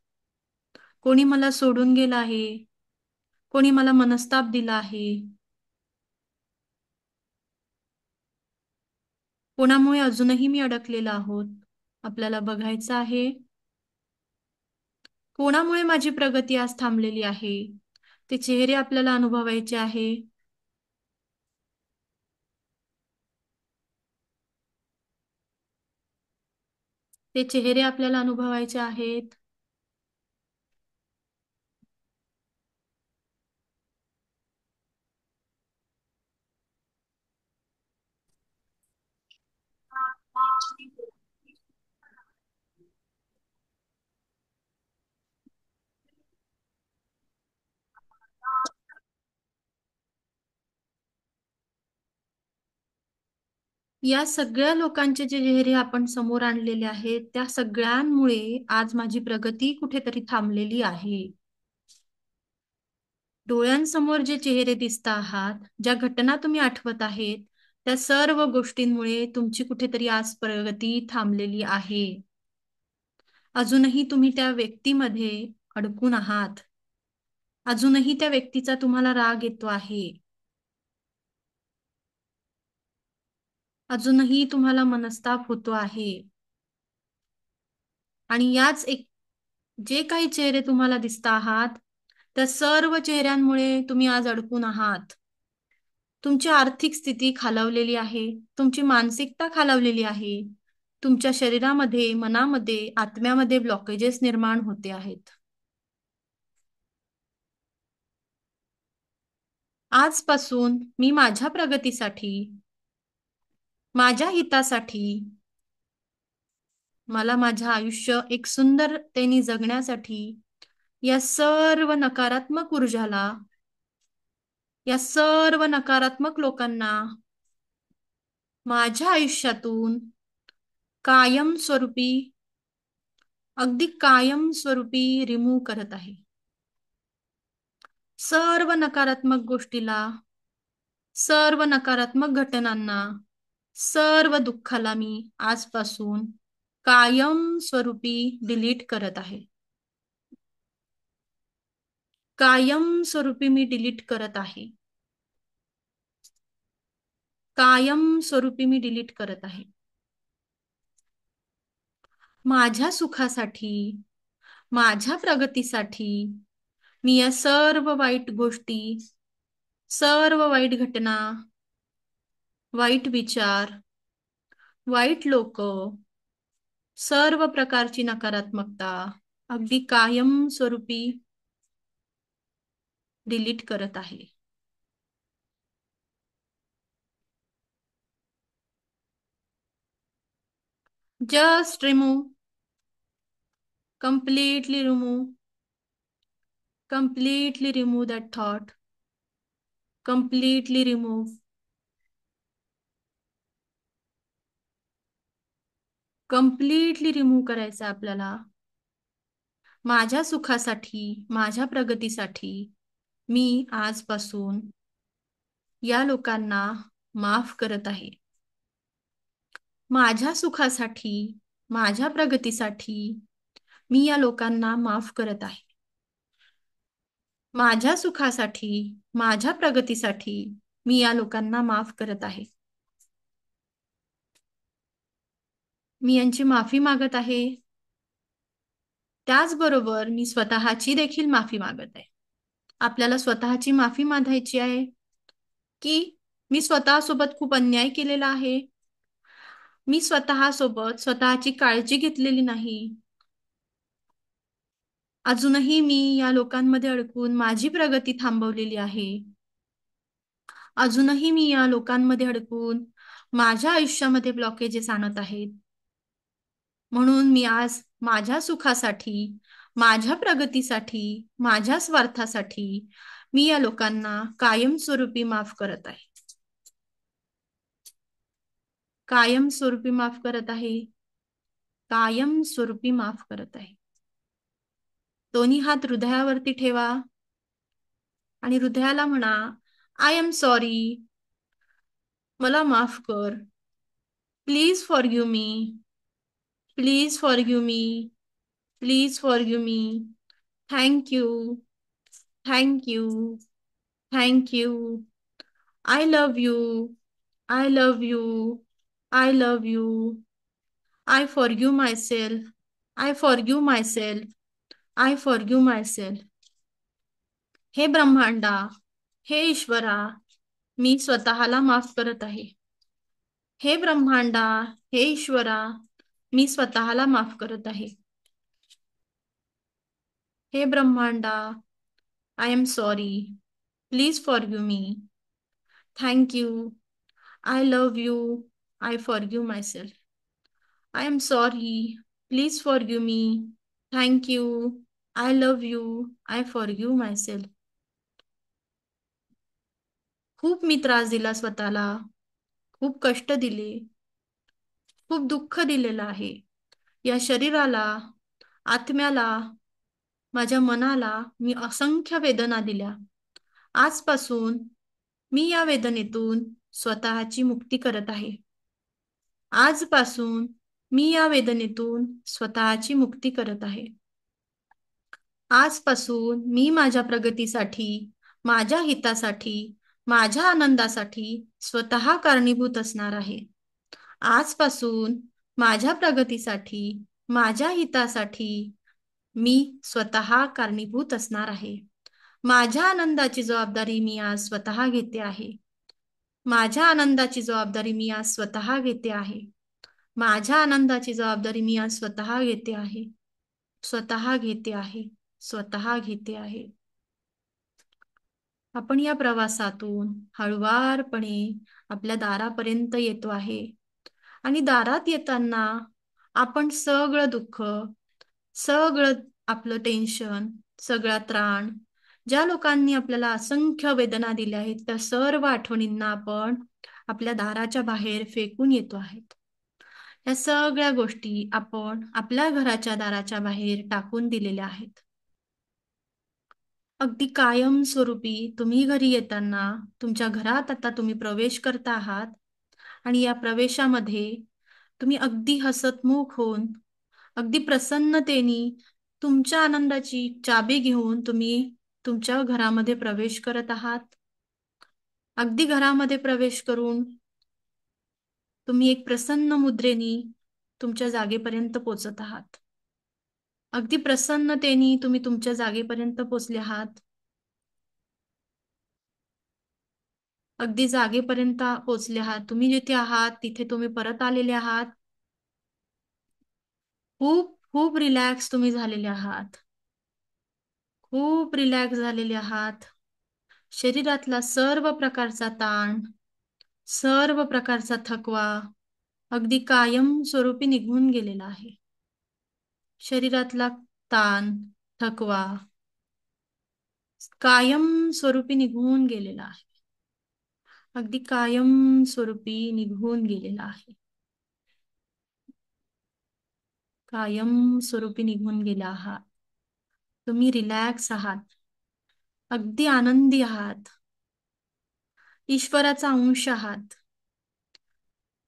कोणी मला सोडून गेला आहे, कोणी मला मनस्ताप दिला आहे, कोणामुळे अजूनही मी अडकलेला आहोत, आपल्याला बघायचं आहे. कोणामुळे माझी प्रगती आज थांबलेली आहे, ते चेहरे आपल्याला अनुभवायचे आहे. ते चेहरे आपल्याला अनुभवायचे आहेत. या सगळ्या लोकांचे जे चेहरे आपण समोर आणलेले आहेत, त्या सगळ्यांमुळे आज माझी प्रगती कुठेतरी थांबलेली आहे. डोळ्यांसमोर जे चेहरे दिसत आहात, ज्या घटना तुम्ही आठवत आहेत, त्या सर्व गोष्टींमुळे तुमची कुठेतरी आज प्रगती थांबलेली आहे. अजूनही तुम्ही त्या व्यक्तीमध्ये अडकून आहात. अजूनही त्या व्यक्तीचा तुम्हाला राग येतो आहे. अजूनही तुम्हाला मनस्ताप होतो आहे. आणि जे काही चेहरे तुम्हाला दिसत आहात, त्या सर्व चेहऱ्यांमुळे तुम्ही आज अडकून आहात. तुमची आर्थिक स्थिती खालावलेली आहे, तुमची मानसिकता खालावलेली आहे, तुमच्या शरीरामध्ये, मनामध्ये, आत्म्यामध्ये ब्लॉकेजेस निर्माण होते आहेत. आजपासून मी माझ्या प्रगतीसाठी, माझ्या हितासाठी, मला माझं आयुष्य एक सुंदरतेने जगण्यासाठी या सर्व नकारात्मक ऊर्जाला, या सर्व नकारात्मक लोकांना माझ्या आयुष्यातून कायमस्वरूपी, अगदी कायमस्वरूपी रिमूव्ह करत आहे. सर्व नकारात्मक गोष्टीला, सर्व नकारात्मक घटनांना, सर्व दुःखाला मी आजपासून कायमस्वरूपी डिलीट करत आहे. कायमस्वरूपी मी डिलीट करत आहे. कायमस्वरूपी मी डिलीट करत आहे. माझ्या सुखासाठी, माझ्या प्रगतीसाठी मी या सर्व वाईट गोष्टी, सर्व वाईट घटना, वाईट विचार, वाईट लोक, सर्व प्रकारची नकारात्मकता अगदी कायमस्वरूपी डिलीट करत आहे. Just remove, completely remove that thought, completely remove. completely remove करायचं आपल्याला. माझ्या सुखासाठी, माझ्या प्रगतीसाठी मी आजपासून या लोकांना माफ करत आहे. माझ्या सुखासाठी, माझ्या प्रगतीसाठी मी या लोकांना माफ करत आहे. माझ्या सुखासाठी, माझ्या प्रगतीसाठी मी या लोकांना माफ करत आहे. मी यांची माफी मागत आहे. त्याचबरोबर मी स्वतःची देखील माफी मागत आहे. आपल्याला स्वतःची माफी मागायची आहे की मी स्वतःसोबत खूप अन्याय केलेला आहे. मी स्वतःसोबत स्वतःची काळजी घेतलेली नाही. अजूनही मी या लोकांमध्ये अडकून माझी प्रगती थांबवलेली आहे. अजूनही मी या लोकांमध्ये अडकून माझ्या आयुष्यामध्ये ब्लॉकेजेस आणत आहेत. म्हणून मी आज माझ्या सुखासाठी, माझ्या प्रगतीसाठी, माझ्या स्वार्थासाठी मी या लोकांना कायमस्वरूपी माफ करत आहे. कायमस्वरूपी माफ करत आहे. कायमस्वरूपी माफ करत आहे. दोन्ही हात हृदयावरती ठेवा आणि हृदयाला म्हणा, आय एम सॉरी, मला माफ कर. Please forgive me, please forgive me, please forgive me. Thank you, thank you, thank you. I love you, I love you, I love you. I forgive myself, I forgive myself, I forgive myself. हे ब्रह्मांडा, हे ईश्वरा, मी स्वतःला माफ करत आहे. हे ब्रह्मांडा, हे ईश्वरा, मी स्वतःला माफ करत आहे. हे ब्रह्मांडा, I am sorry, please forgive me. Thank you, I love you, I forgive myself. I am sorry, please forgive me. Thank you, I love you, I forgive myself. खूप मी त्रास दिला स्वतःला, खूप कष्ट दिले, खूप दुःख दिलेलं आहे. या शरीराला, आत्म्याला, माझ्या मनाला मी असंख्य वेदना दिल्या. आजपासून मी या वेदनेतून स्वतःची मुक्ती करत आहे. आजपासून मी या वेदनेतून स्वतःची मुक्ती करत आहे. आजपासून मी माझ्या प्रगतीसाठी, माझ्या हितासाठी, माझ्या आनंदासाठी स्वतः कारणीभूत असणार आहे. आजपासून माझ्या प्रगतीसाठी, माझ्या हितासाठी मी स्वतः कारणीभूत असणार आहे. माझ्या आनंदाची जबाबदारी मी आज स्वतः घेते आहे. माझ्या आनंदाची जबाबदारी मी आज स्वतः घेते आहे. माझ्या आनंदाची जबाबदारी मी आज स्वतः घेते आहे. स्वतः घेते आहे. स्वतः घेते आहे. आपण या प्रवासातून हळुवारपणे आपल्या दारापर्यंत येतो आहे आणि दारात येताना आपण सगळं दुःख, सगळं आपलं टेन्शन, सगळा त्राण, ज्या लोकांनी आपल्याला असंख्य वेदना दिल्या आहेत त्या सर्व आठवणींना आपण आपल्या दाराच्या बाहेर फेकून येतो आहेत. या सगळ्या गोष्टी आपण आपल्या घराच्या दाराच्या बाहेर टाकून दिलेल्या आहेत. अगदी कायमस्वरूपी तुम्ही घरी येताना तुमच्या घरात आता तुम्ही प्रवेश करता आहात आणि या प्रवेशामध्ये तुम्ही अगदी हसतमुख होऊन अगदी प्रसन्नतेने तुमच्या आनंदाची चाबी घेऊन तुम्ही तुमच्या घरामध्ये प्रवेश करत आहात. अगदी घरामध्ये प्रवेश करून तुम्ही एक प्रसन्न मुद्रेने तुमच्या जागेपर्यंत पोहोचत आहात. अगदी प्रसन्नतेने तुम्ही तुमच्या जागेपर्यंत पोहोचले आहात. अगदी जागेपर्यंत पोहोचले आहात. तुम्ही जिथे आहात तिथे तुम्ही परत आलेले आहात. खूप खूप रिलॅक्स तुम्ही झालेले आहात. खूप रिलॅक्स झालेले आहात. शरीरातला सर्व प्रकारचा ताण, सर्व प्रकारचा थकवा अगदी कायम स्वरूपी निघून गेलेला आहे. शरीरातला ताण, थकवा कायम स्वरूपी निघून गेलेला आहे. अगदी कायम स्वरूपी निघून गेलेला आहे. कायम स्वरूपी निघून गेला आहात. तुम्ही रिलॅक्स आहात. अगदी आनंदी आहात. ईश्वराचा अंश आहात.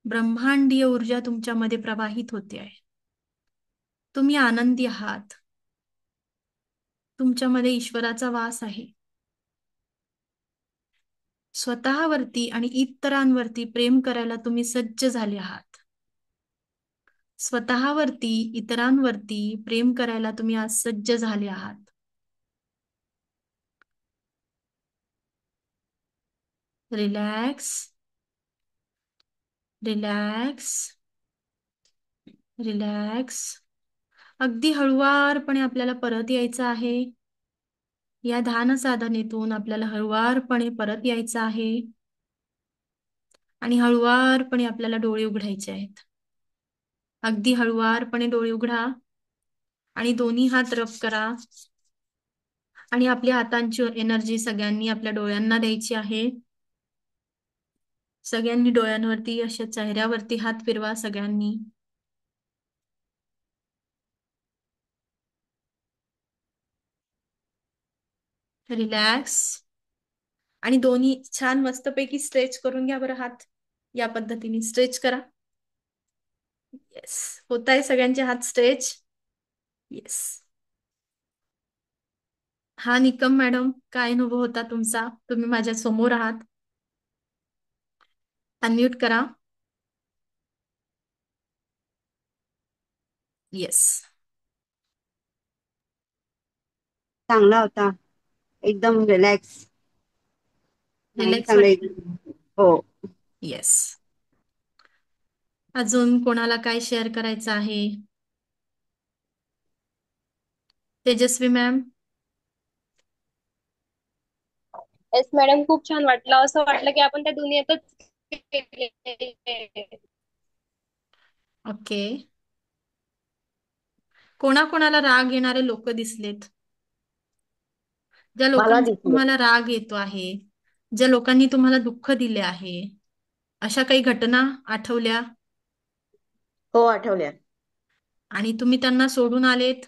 ब्रह्मांडीय ऊर्जा तुमच्यामध्ये प्रवाहित होते आहे. तुम्ही आनंदी आहात. तुमच्यामध्ये ईश्वराचा वास आहे. स्वतःवरती आणि इतरांवरती प्रेम करायला तुम्ही सज्ज झाले आहात. स्वतःवरती, इतरांवरती प्रेम करायला तुम्ही आज सज्ज झाले आहात. Relax, relax, relax. अगदी हळुवारपणे आपल्याला परत यायचं आहे. या ध्यान साधनेतून आपल्याला हळुवारपणे परत यायचं आहे आणि हळुवारपणे आपल्याला डोळे उघडायचे आहेत. अगदी हळुवारपणे डोळे उघडा आणि दोन्ही हात रब करा आणि आपल्या हातांची एनर्जी सगळ्यांनी आपल्या डोळ्यांना द्यायची आहे. सगळ्यांनी डोळ्यांवरती अशा चेहऱ्यावरती हात फिरवा. सगळ्यांनी रिलॅक्स आणि दोन्ही छान मस्तपैकी स्ट्रेच करून घ्या बरं. हात या पद्धतीने स्ट्रेच करा. येस, होत आहे सगळ्यांचे हात स्ट्रेच. येस. हा निकम मॅडम, काय अनुभव होता तुमचा? तुम्ही माझ्या समोर आहात. अनम्यूट करा. येस. चांगला होता. एकदम रिलॅक्स. रिलॅक्स चांगलं वाटत. एकदम. हो. येस. अजून कोणाला काय शेअर करायचं आहे? तेजस्वी मॅम. येस मॅडम, खूप छान वाटलं. असं वाटलं की आपण त्या दुनियेतच गेलेलो. ओके. कोणाकोणाला राग येणारे लोक दिसलेत? ज्या मला लोकांचा दिसले. तुम्हाला राग येतो आहे, ज्या लोकांनी तुम्हाला दुःख दिले आहे, अशा काही घटना आठवल्या हो, आठवल्या. आणि तुम्ही त्यांना सोडून आलेत?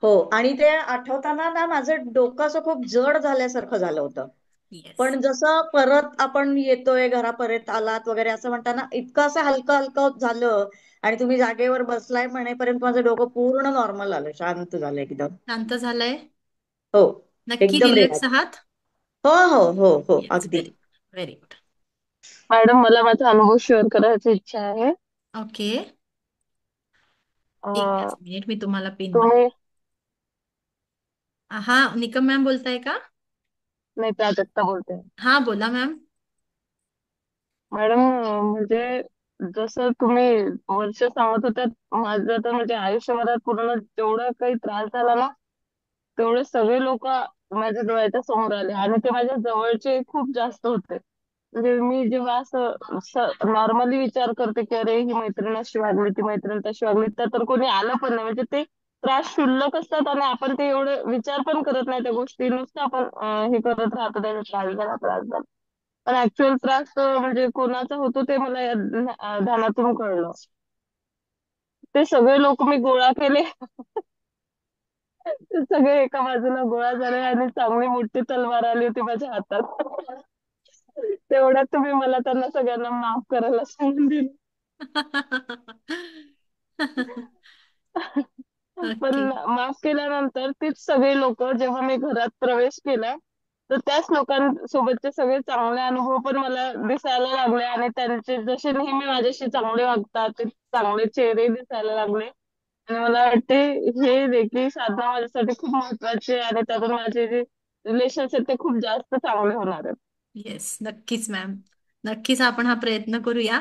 हो, आणि ते आठवताना ना माझं डोकं असं खूप जड झाल्यासारखं झालं होतं. येस. पण जसं परत आपण येतोय घरापर्यंत आलात वगैरे असं म्हणताना इतकं असं हलकं हलकं झालं आणि तुम्ही जागेवर बसलाय म्हणेपर्यंत माझं डोकं पूर्ण नॉर्मल आलं, शांत झालं एकदम. शांत झालंय? हो, नक्की एकदम रिलॅक्स रिलॅक्स. आहात? हो हो हो हो, येस. अगदी. Very very good. मॅडम, मला माझा अनुभव शेअर करायची इच्छा आहे. ओके. अं, एकच मिनिट, मी तुम्हाला पिन मार. तुम्ही हा, निकम मॅम बोलताय का? नाही, प्राजक्ता बोलते. हा, बोला मॅम. मॅडम, म्हणजे जसं तुम्ही वर्ष सांगत होत्या, माझं तर म्हणजे आयुष्यभरात पूर्ण जेवढा काही त्रास झाला ना, तेवढे सगळे लोक माझ्या डोळ्याच्या समोर आले आणि ते माझ्या जवळचे खूप जास्त होते. म्हणजे मी जेव्हा असं नॉर्मली विचार करते की अरे ही मैत्रीण अशी वागली, ती मैत्रीण तशी वागली, तर कोणी आलं पण नाही. म्हणजे ते त्रास क्षुल्लक असतात आणि आपण ते एवढं विचार पण करत नाही त्या गोष्टी, नुसतं आपण हे करत राहतो, त्याचा त्रास झाला, त्रास झाला. पण ऍक्च्युअल त्रास म्हणजे कोणाचा होतो ते मला या ध्यानातून कळलं. ते सगळे लोक मी गोळा केले. ते सगळे एका बाजूला गोळा झाले आणि चांगली मोठी तलवार आली होती माझ्या हातात. तेवढ्यात तुम्ही मला त्यांना सगळ्यांना माफ करायला सांगून दिलं. पण ओके. माफ केल्यानंतर तीच सगळी लोक जेव्हा मी घरात प्रवेश केला, तर त्याच लोकांसोबतचे सगळे चांगले अनुभव पण मला दिसायला लागले आणि त्यांचे जसे नेहमी माझ्याशी चांगले वागतात ते चांगले चेहरे दिसायला लागले. आणि मला वाटते हे देखील साधना माझ्यासाठी खूप महत्वाची आहे आणि त्यातून माझे जे रिलेशन्स आहेत ते खूप जास्त चांगले होणार आहेत. येस, नक्कीच मॅम. नक्कीच आपण हा प्रयत्न करूया.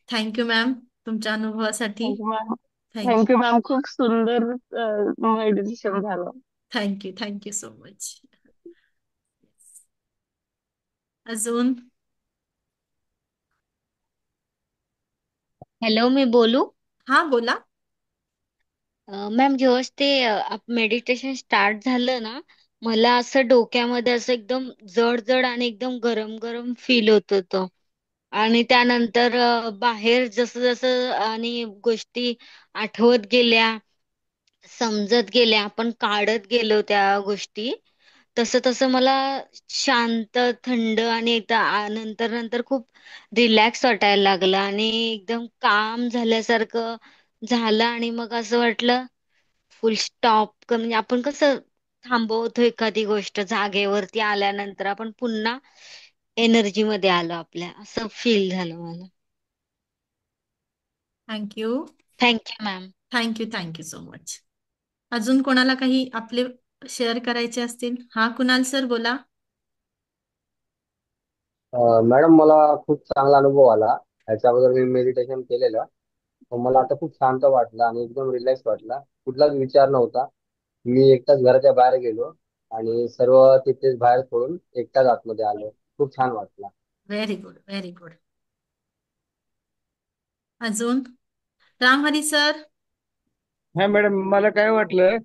थँक्यू मॅम तुमच्या अनुभवासाठी. Thank you ma'am. Thank you. Thank you ma'am, खूप सुंदर मेडिटेशन झालं. थँक्यू. Thank you so much. अजून हॅलो, मी बोलू? हा बोला. मॅम, जेव्हा ते मेडिटेशन स्टार्ट झालं ना, मला असं डोक्यामध्ये असं एकदम जड जड आणि एकदम गरम गरम फील होत होतं. आणि त्यानंतर बाहेर जसं जसं आणि गोष्टी आठवत गेल्या, समजत गेल्या, आपण काढत गेलो त्या गोष्टी, तसं तसं मला शांत, थंड आणि एकदा नंतर नंतर खूप रिलॅक्स वाटायला लागलं आणि एकदम काम झाल्यासारखं झालं. आणि मग असं वाटलं फुल स्टॉप, म्हणजे आपण कसं थांबवतो एखादी गोष्ट, जागेवरती आल्यानंतर आपण पुन्हा एनर्जी मध्ये आलो आपल्या, असं फील झालं मला. Thank you. Thank you ma'am. Thank you. Thank you so much. अजून कोणाला काही आपले शेअर करायचे असतील? हा कुणाल सर बोला. मॅडम, मला खूप चांगला अनुभव आला. याच्या अगोदर मी मेडिटेशन केलेलं. पण मला आता खूप शांत वाटलं आणि एकदम रिलॅक्स वाटला. कुठलाच विचार नव्हता. मी एकटाच घराच्या बाहेर गेलो आणि सर्व तिथेच बाहेर सोडून एकटाच आतमध्ये आलो. खूप छान वाटलं. Very good. Very good. अजून रामहरी सर. हा मॅडम, मला काय वाटलं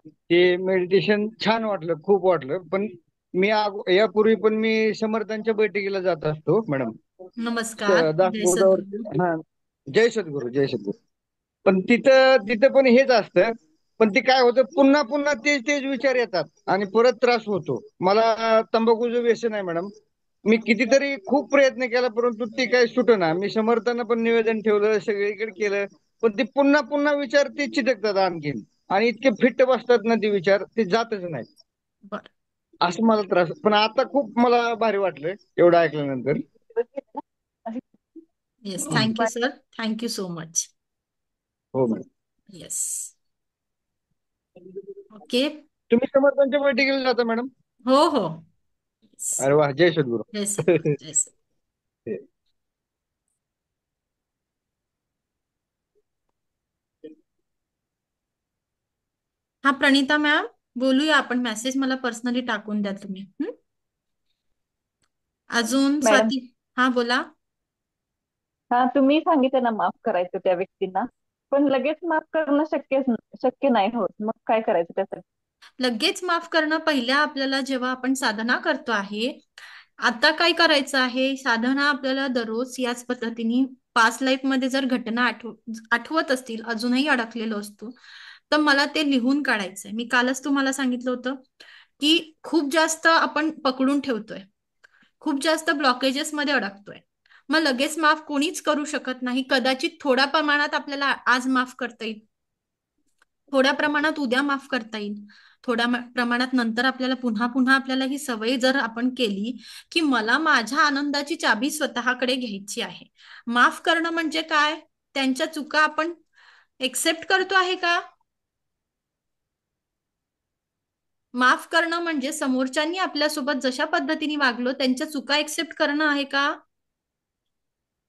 ते मेडिटेशन छान वाटलं, खूप वाटलं. पण मी यापूर्वी पण मी समर्थांच्या बैठकीला जात असतो मॅडम. नमस्कार. जय दासबोधावरती. सद्गुरू. हा, जय सद्गुरू, जय सद्गुरू. पण तिथं तिथं पण हेच असतं. पण ते काय होतं, पुन्हा पुन्हा तेच तेच विचार येतात आणि परत त्रास होतो. मला तंबाखूचं व्यसन आहे मॅडम. मी कितीतरी खूप प्रयत्न केला परंतु ते काही सुटेना. मी समर्थांना पण निवेदन ठेवलं, सगळीकडे केलं, पण ते पुन्हा पुन्हा विचार ते चिटकतात आणखीन. आणि इतके फिट्ट बसतात ना ते विचार, ते जातच नाही. बर. असं मला त्रास. पण आता खूप मला भारी वाटलं एवढं ऐकल्यानंतर. Yes. Thank you sir. Thank you so much. हो मॅडम. येस. ओके. तुम्ही समर्थांच्या बैठकीला जाता मॅडम? हो हो. Yes. अरे वा, जय सद्गुरू. जय सद्गुरू. जय सद्गुरू. हा प्रणिता मॅम, बोलूया आपण. मेसेज मला पर्सनली टाकून द्या तुम्ही. अजून मॅडम, स्वाती. हा बोला. हा तुम्ही सांगितलं ना माफ करायचं त्या व्यक्तींना, पण लगेच माफ करणं शक्य नाही होत. मग काय करायचं त्यासाठी? लगेच माफ करणं पहिल्या आपल्याला, जेव्हा आपण साधना करतो आहे, आता काय करायचं आहे, साधना आपल्याला दररोज याच पद्धतीने पास्ट लाईफ मध्ये जर घटना आठवत असतील, अजूनही अडकलेलो असतो, तर मला ते लिहून काढायचंय. मी कालच तुम्हाला सांगितलं होतं की खूप जास्त आपण पकडून ठेवतोय, खूप जास्त ब्लॉकेजेस मध्ये अडकतोय. मग लगेच माफ कोणीच करू शकत नाही. कदाचित थोड्या प्रमाणात आपल्याला आज माफ करता येईल, थोड्या प्रमाणात उद्या माफ करता येईल, थोड्या प्रमाणात नंतर आपल्याला पुन्हा पुन्हा आपल्याला ही सवय जर आपण केली की मला माझ्या आनंदाची चाबी स्वतःकडे घ्यायची आहे. माफ करणं म्हणजे काय? त्यांच्या चुका आपण एक्सेप्ट करतो आहे का? माफ करणं म्हणजे समोरच्यांनी आपल्यासोबत जशा पद्धतीने वागलो त्यांच्या चुका एक्सेप्ट करणं आहे का?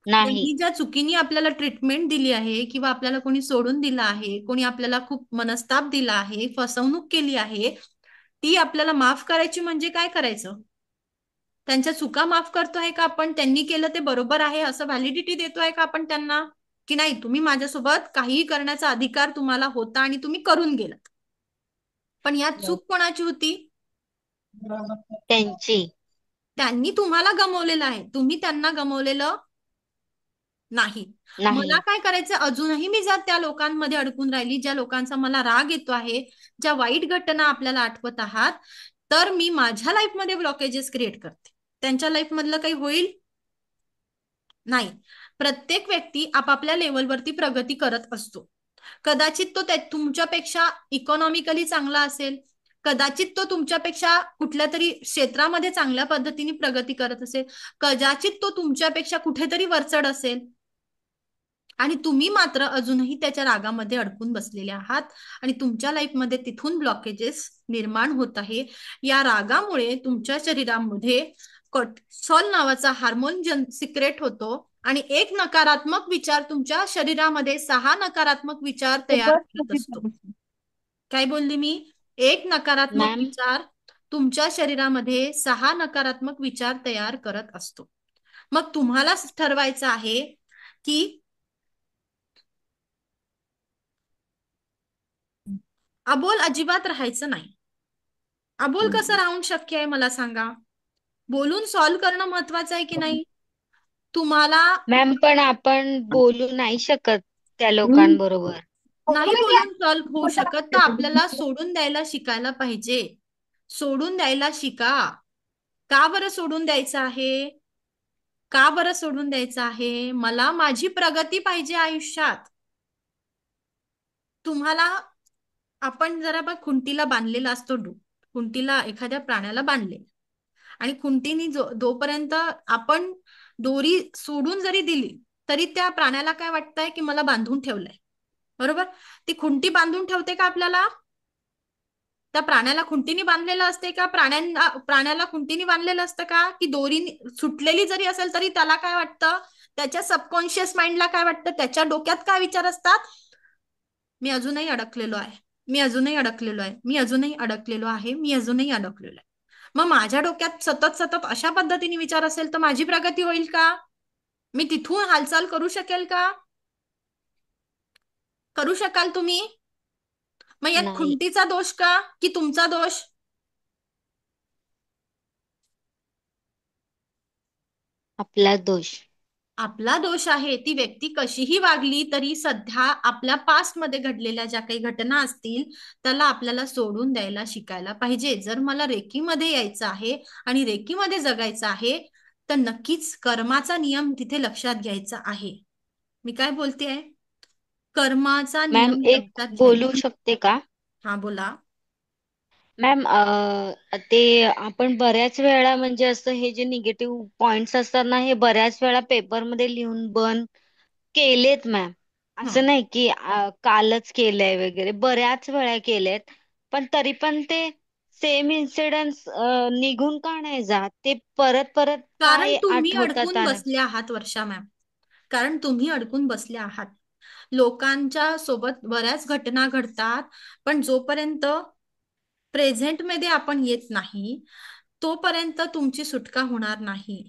नाही. त्यांनी ज्या चुकीने आपल्याला ट्रीटमेंट दिली आहे किंवा आपल्याला कोणी सोडून दिलं आहे, कोणी आपल्याला खूप मनस्ताप दिला आहे, फसवणूक केली आहे, ती आपल्याला माफ करायची म्हणजे काय करायचं? त्यांच्या चुका माफ करतोय का आपण? त्यांनी केलं ते बरोबर आहे असं व्हॅलिडिटी देतोय का आपण त्यांना? की नाही, तुम्ही माझ्यासोबत काहीही करण्याचा अधिकार तुम्हाला होता आणि तुम्ही करून गेलात. पण यात चूक कोणाची होती? त्यांची. त्यांनी तुम्हाला गमावलेलं आहे, तुम्ही त्यांना गमावलेलं नाही. मला नाही. काय करायचं? अजूनही मी जर त्या लोकांमध्ये अडकून राहिली, ज्या लोकांचा मला राग येतो आहे, ज्या वाईट घटना आपल्याला आठवत आहात, तर मी माझ्या लाईफमध्ये ब्लॉकेजेस क्रिएट करते. त्यांच्या लाईफ मधलं काही होईल नाही. प्रत्येक व्यक्ती आपापल्या लेवलवरती प्रगती करत असतो. कदाचित तो तुमच्यापेक्षा इकॉनॉमिकली चांगला असेल, कदाचित तो तुमच्यापेक्षा कुठल्या तरी क्षेत्रामध्ये चांगल्या पद्धतीने प्रगती करत असेल, कदाचित तो तुमच्यापेक्षा कुठेतरी वरचढ असेल, आणि तुम्ही मात्र अजूनही त्याच्या रागामध्ये अडकून बसलेले आहात आणि तुमच्या लाईफमध्ये तिथून ब्लॉकेजेस निर्माण होत आहे. या रागामुळे तुमच्या शरीरामध्ये कॉर्टिसॉल नावाचा हार्मोन सिक्रेट होतो आणि एक नकारात्मक विचार तुमच्या शरीरामध्ये 6 नकारात्मक विचार तयार करत असतो. काय बोलली मी? एक नकारात्मक मॅम. विचार तुमच्या शरीरामध्ये 6 नकारात्मक विचार तयार करत असतो. मग तुम्हाला ठरवायचं आहे की अबोल अजिबात राहायचं नाही. अबोल कसं राहून शक्य आहे मला सांगा? बोलून सॉल्व्ह करणं महत्वाचं आहे की नाही? तुम्हाला मॅम पण आपण बोलू नाही शकत त्या लोकांबरोबर. नाही बोलून सॉल्व्ह होऊ शकत, तर आपल्याला सोडून द्यायला शिकायला पाहिजे. सोडून द्यायला शिका. का बरं सोडून द्यायचं आहे? का बरं सोडून द्यायचं आहे? मला माझी प्रगती पाहिजे आयुष्यात. तुम्हाला, आपण जरा बघ, खुंटीला बांधलेला असतो, खुंटीला एखाद्या प्राण्याला बांधले आणि खुंटीने जोपर्यंत आपण दोरी सोडून जरी दिली तरी त्या प्राण्याला काय वाटतंय की मला बांधून ठेवलंय, बरोबर? ती खुंटी बांधून ठेवते का आपल्याला? त्या प्राण्याला खुंटीने बांधलेलं असते का? प्राण्याला खुंटीने बांधलेलं असतं का? की दोरी सुटलेली जरी असेल तरी त्याला काय वाटतं? त्याच्या सबकॉन्शियस माइंडला काय वाटतं? त्याच्या डोक्यात काय विचार असतात? मी अजूनही अडकलेलो आहे, मी अजूनही अडकलेलो आहे, मी अजूनही अडकलेलो आहे, मी अजूनही अडकलेलो आहे. मग माझ्या डोक्यात सतत सतत अशा पद्धतीने विचार असेल तर माझी प्रगती होईल का? मी तिथून हालचाल करू शकेल का? करू शकाल तुम्ही? मग यात नाही. खुंटीचा दोष का की तुमचा दोष? आपला दोष. आपला दोष आहे. ती व्यक्ती कशीही वागली तरी सध्या आपल्या पास्ट मध्ये घडलेल्या ज्या काही घटना असतील त्याला आपल्याला सोडून द्यायला शिकायला पाहिजे. जर मला रेकीमध्ये यायचं आहे आणि रेकीमध्ये जगायचं आहे तर नक्कीच कर्माचा नियम तिथे लक्षात घ्यायचा आहे. मी काय बोलतेय? कर्माचा मॅम नियम एक लक्षात बोलू घ्यायचा. शकते का? हा, बोला. मॅम ते आपण बऱ्याच वेळा म्हणजे असं हे जे निगेटिव्ह पॉइंट्स असतात ना, हे बऱ्याच वेळा पेपरमध्ये लिहून बंद केलेत मॅम. असं नाही की कालच केलंय वगैरे, बऱ्याच वेळा केलेत, पण तरी पण ते सेम इन्सिडेंट्स निघून का नाही जात? ते परत परत कारण काय तुम्ही आठवतात अडकून बसले आहात वर्षा मॅम. कारण तुम्ही अडकून बसले आहात. लोकांच्या सोबत बऱ्याच घटना घडतात, पण जोपर्यंत प्रेझेंट मध्ये आपण येत नाही तोपर्यंत तुमची सुटका होणार नाही.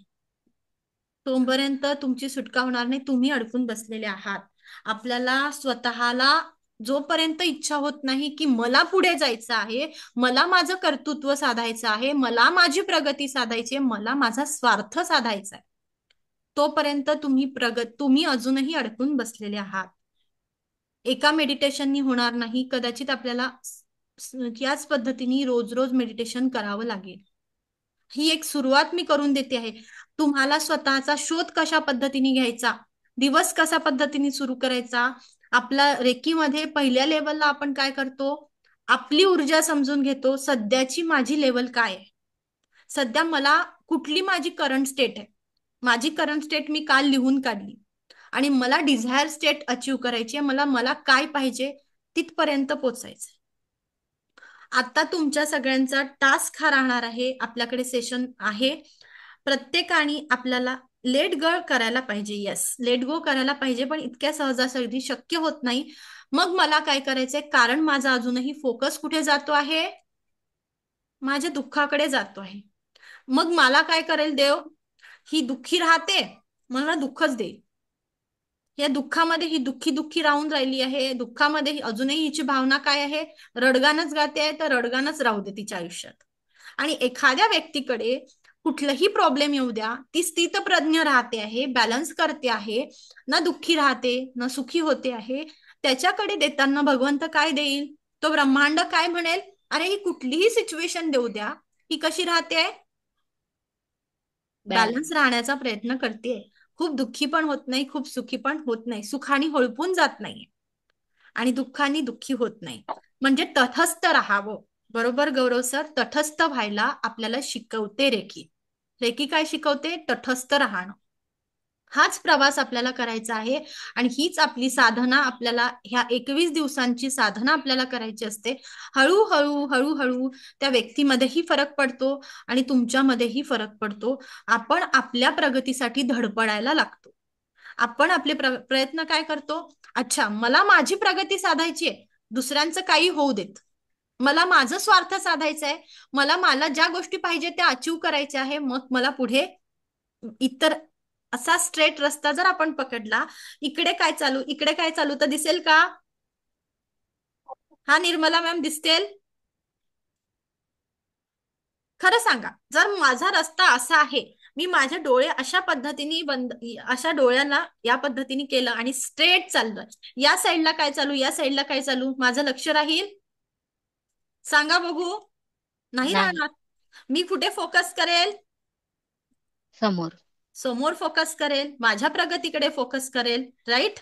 तोपर्यंत तुमची सुटका होणार नाही. तुम्ही अडकून बसलेले आहात. आपल्याला स्वतःला जोपर्यंत इच्छा होत नाही की मला पुढे जायचं आहे, मला माझं कर्तृत्व साधायचं आहे, मला माझी प्रगती साधायची आहे, मला माझा स्वार्थ साधायचा आहे, तोपर्यंत तुम्ही अजूनही अडकून बसलेले आहात. एका मेडिटेशननी होणार नाही. कदाचित आपल्याला याच पद्धतीने रोज रोज मेडिटेशन करावं लागेल. ही एक सुरुवात मी करून देते आहे. तुम्हाला स्वतःचा शोध कशा पद्धतीने घ्यायचा, दिवस कशा पद्धतीने सुरू करायचा. आपला रेकीमध्ये पहिल्या लेवलला आपण काय करतो? आपली ऊर्जा समजून घेतो. सध्याची माझी लेवल काय आहे, सध्या मला कुठली माझी करंट स्टेट आहे. माझी करंट स्टेट मी काल लिहून काढली आणि मला डिझायर स्टेट अचीव करायची आहे. मला काय पाहिजे तिथपर्यंत पोचायचं. आता तुमच्या सगळ्यांचा टास्क हा राहणार आहे. आपल्याकडे सेशन आहे. प्रत्येकाने आपल्याला लेट गो करायला पाहिजे. येस, लेट गो करायला पाहिजे, पण इतक्या सहजासहजी शक्य होत नाही. मग मला काय करायचंय? कारण माझा अजूनही फोकस कुठे जातो आहे? माझ्या दुःखाकडे जातो आहे. मग मला काय करेल देव? ही दुःखी राहते, मला दुःखच देईल. या दुःखामध्ये ही दुःखी दुःखी राहून राहिली आहे, दुःखामध्ये अजूनही हिची भावना काय आहे? रडगाणच गाते आहे, तर रडगाणच राहू दे तिच्या आयुष्यात. आणि एखाद्या व्यक्तीकडे कुठलंही प्रॉब्लेम येऊ द्या, ती स्थितप्रज्ञ राहते आहे, बॅलन्स करते आहे, ना दुःखी राहते ना सुखी होते आहे. त्याच्याकडे देताना भगवंत काय देईल? तो ब्रह्मांड काय म्हणेल? अरे ही कुठलीही सिच्युएशन देऊ द्या, ही कशी राहते? बॅलन्स राहण्याचा प्रयत्न करते. खूप दुःखी पण होत नाही, खूप सुखी पण होत नाही, सुखाने होळपून जात नाही आणि दुःखाने दुःखी होत नाही. म्हणजे तटस्थ राहावं. बरोबर गौरव सर? तटस्थ व्हायला आपल्याला शिकवते रेकी. रेकी काय शिकवते? तटस्थ राहणं. हाच प्रवास आपल्याला करायचा आहे आणि हीच आपली साधना, आपल्याला ह्या 21 दिवसांची साधना आपल्याला करायची असते. हळूहळू हळूहळू त्या व्यक्तीमध्येही फरक पडतो आणि तुमच्यामध्येही फरक पडतो. आपण आपल्या प्रगतीसाठी धडपडायला लागतो. आपण आपले प्रयत्न काय करतो? अच्छा, मला माझी प्रगती साधायची आहे, दुसऱ्यांचं काही होऊ देत. मला माझं स्वार्थ साधायचं आहे, मला ज्या गोष्टी पाहिजे त्या अचीव करायच्या आहे, मग मला पुढे इतर असा स्ट्रेट रस्ता जर आपण पकडला, इकडे काय चालू इकडे काय चालू तर दिसेल का? हा निर्मला मॅम, दिसतेल? खरं सांगा, जर माझा रस्ता असा आहे, मी माझे डोळे अशा पद्धतीने बंद, अशा डोळ्यांना या पद्धतीने केलं आणि स्ट्रेट चाललोय, या साईडला काय चालू, या साईडला काय चालू, माझं लक्ष राहील? सांगा बघू. नाही राहणार. मी कुठे फोकस करेल? समोर. समोर फोकस करेल, माझ्या प्रगतीकडे फोकस करेल. राईट?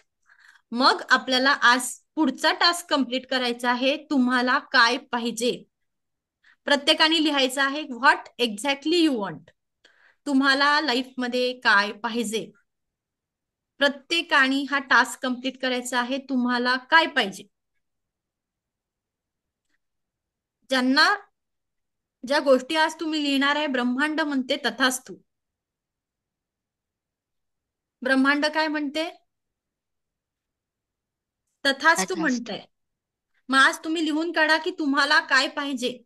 मग आपल्याला आज पुढचा टास्क कंप्लीट करायचा आहे. तुम्हाला काय पाहिजे? प्रत्येकाने लिहायचं आहे, व्हॉट एक्झॅक्टली यू वॉन्ट. तुम्हाला लाईफमध्ये काय पाहिजे? प्रत्येकाने हा टास्क कंप्लीट करायचा आहे. तुम्हाला काय पाहिजे? ज्यांना ज्या गोष्टी आज तुम्ही लिहिणार आहे, ब्रह्मांड म्हणते तथास्तु. ब्रह्मांड काय म्हणते? तथास्तु म्हणतंय. मग आज तुम्ही लिहून काढा की तुम्हाला काय पाहिजे.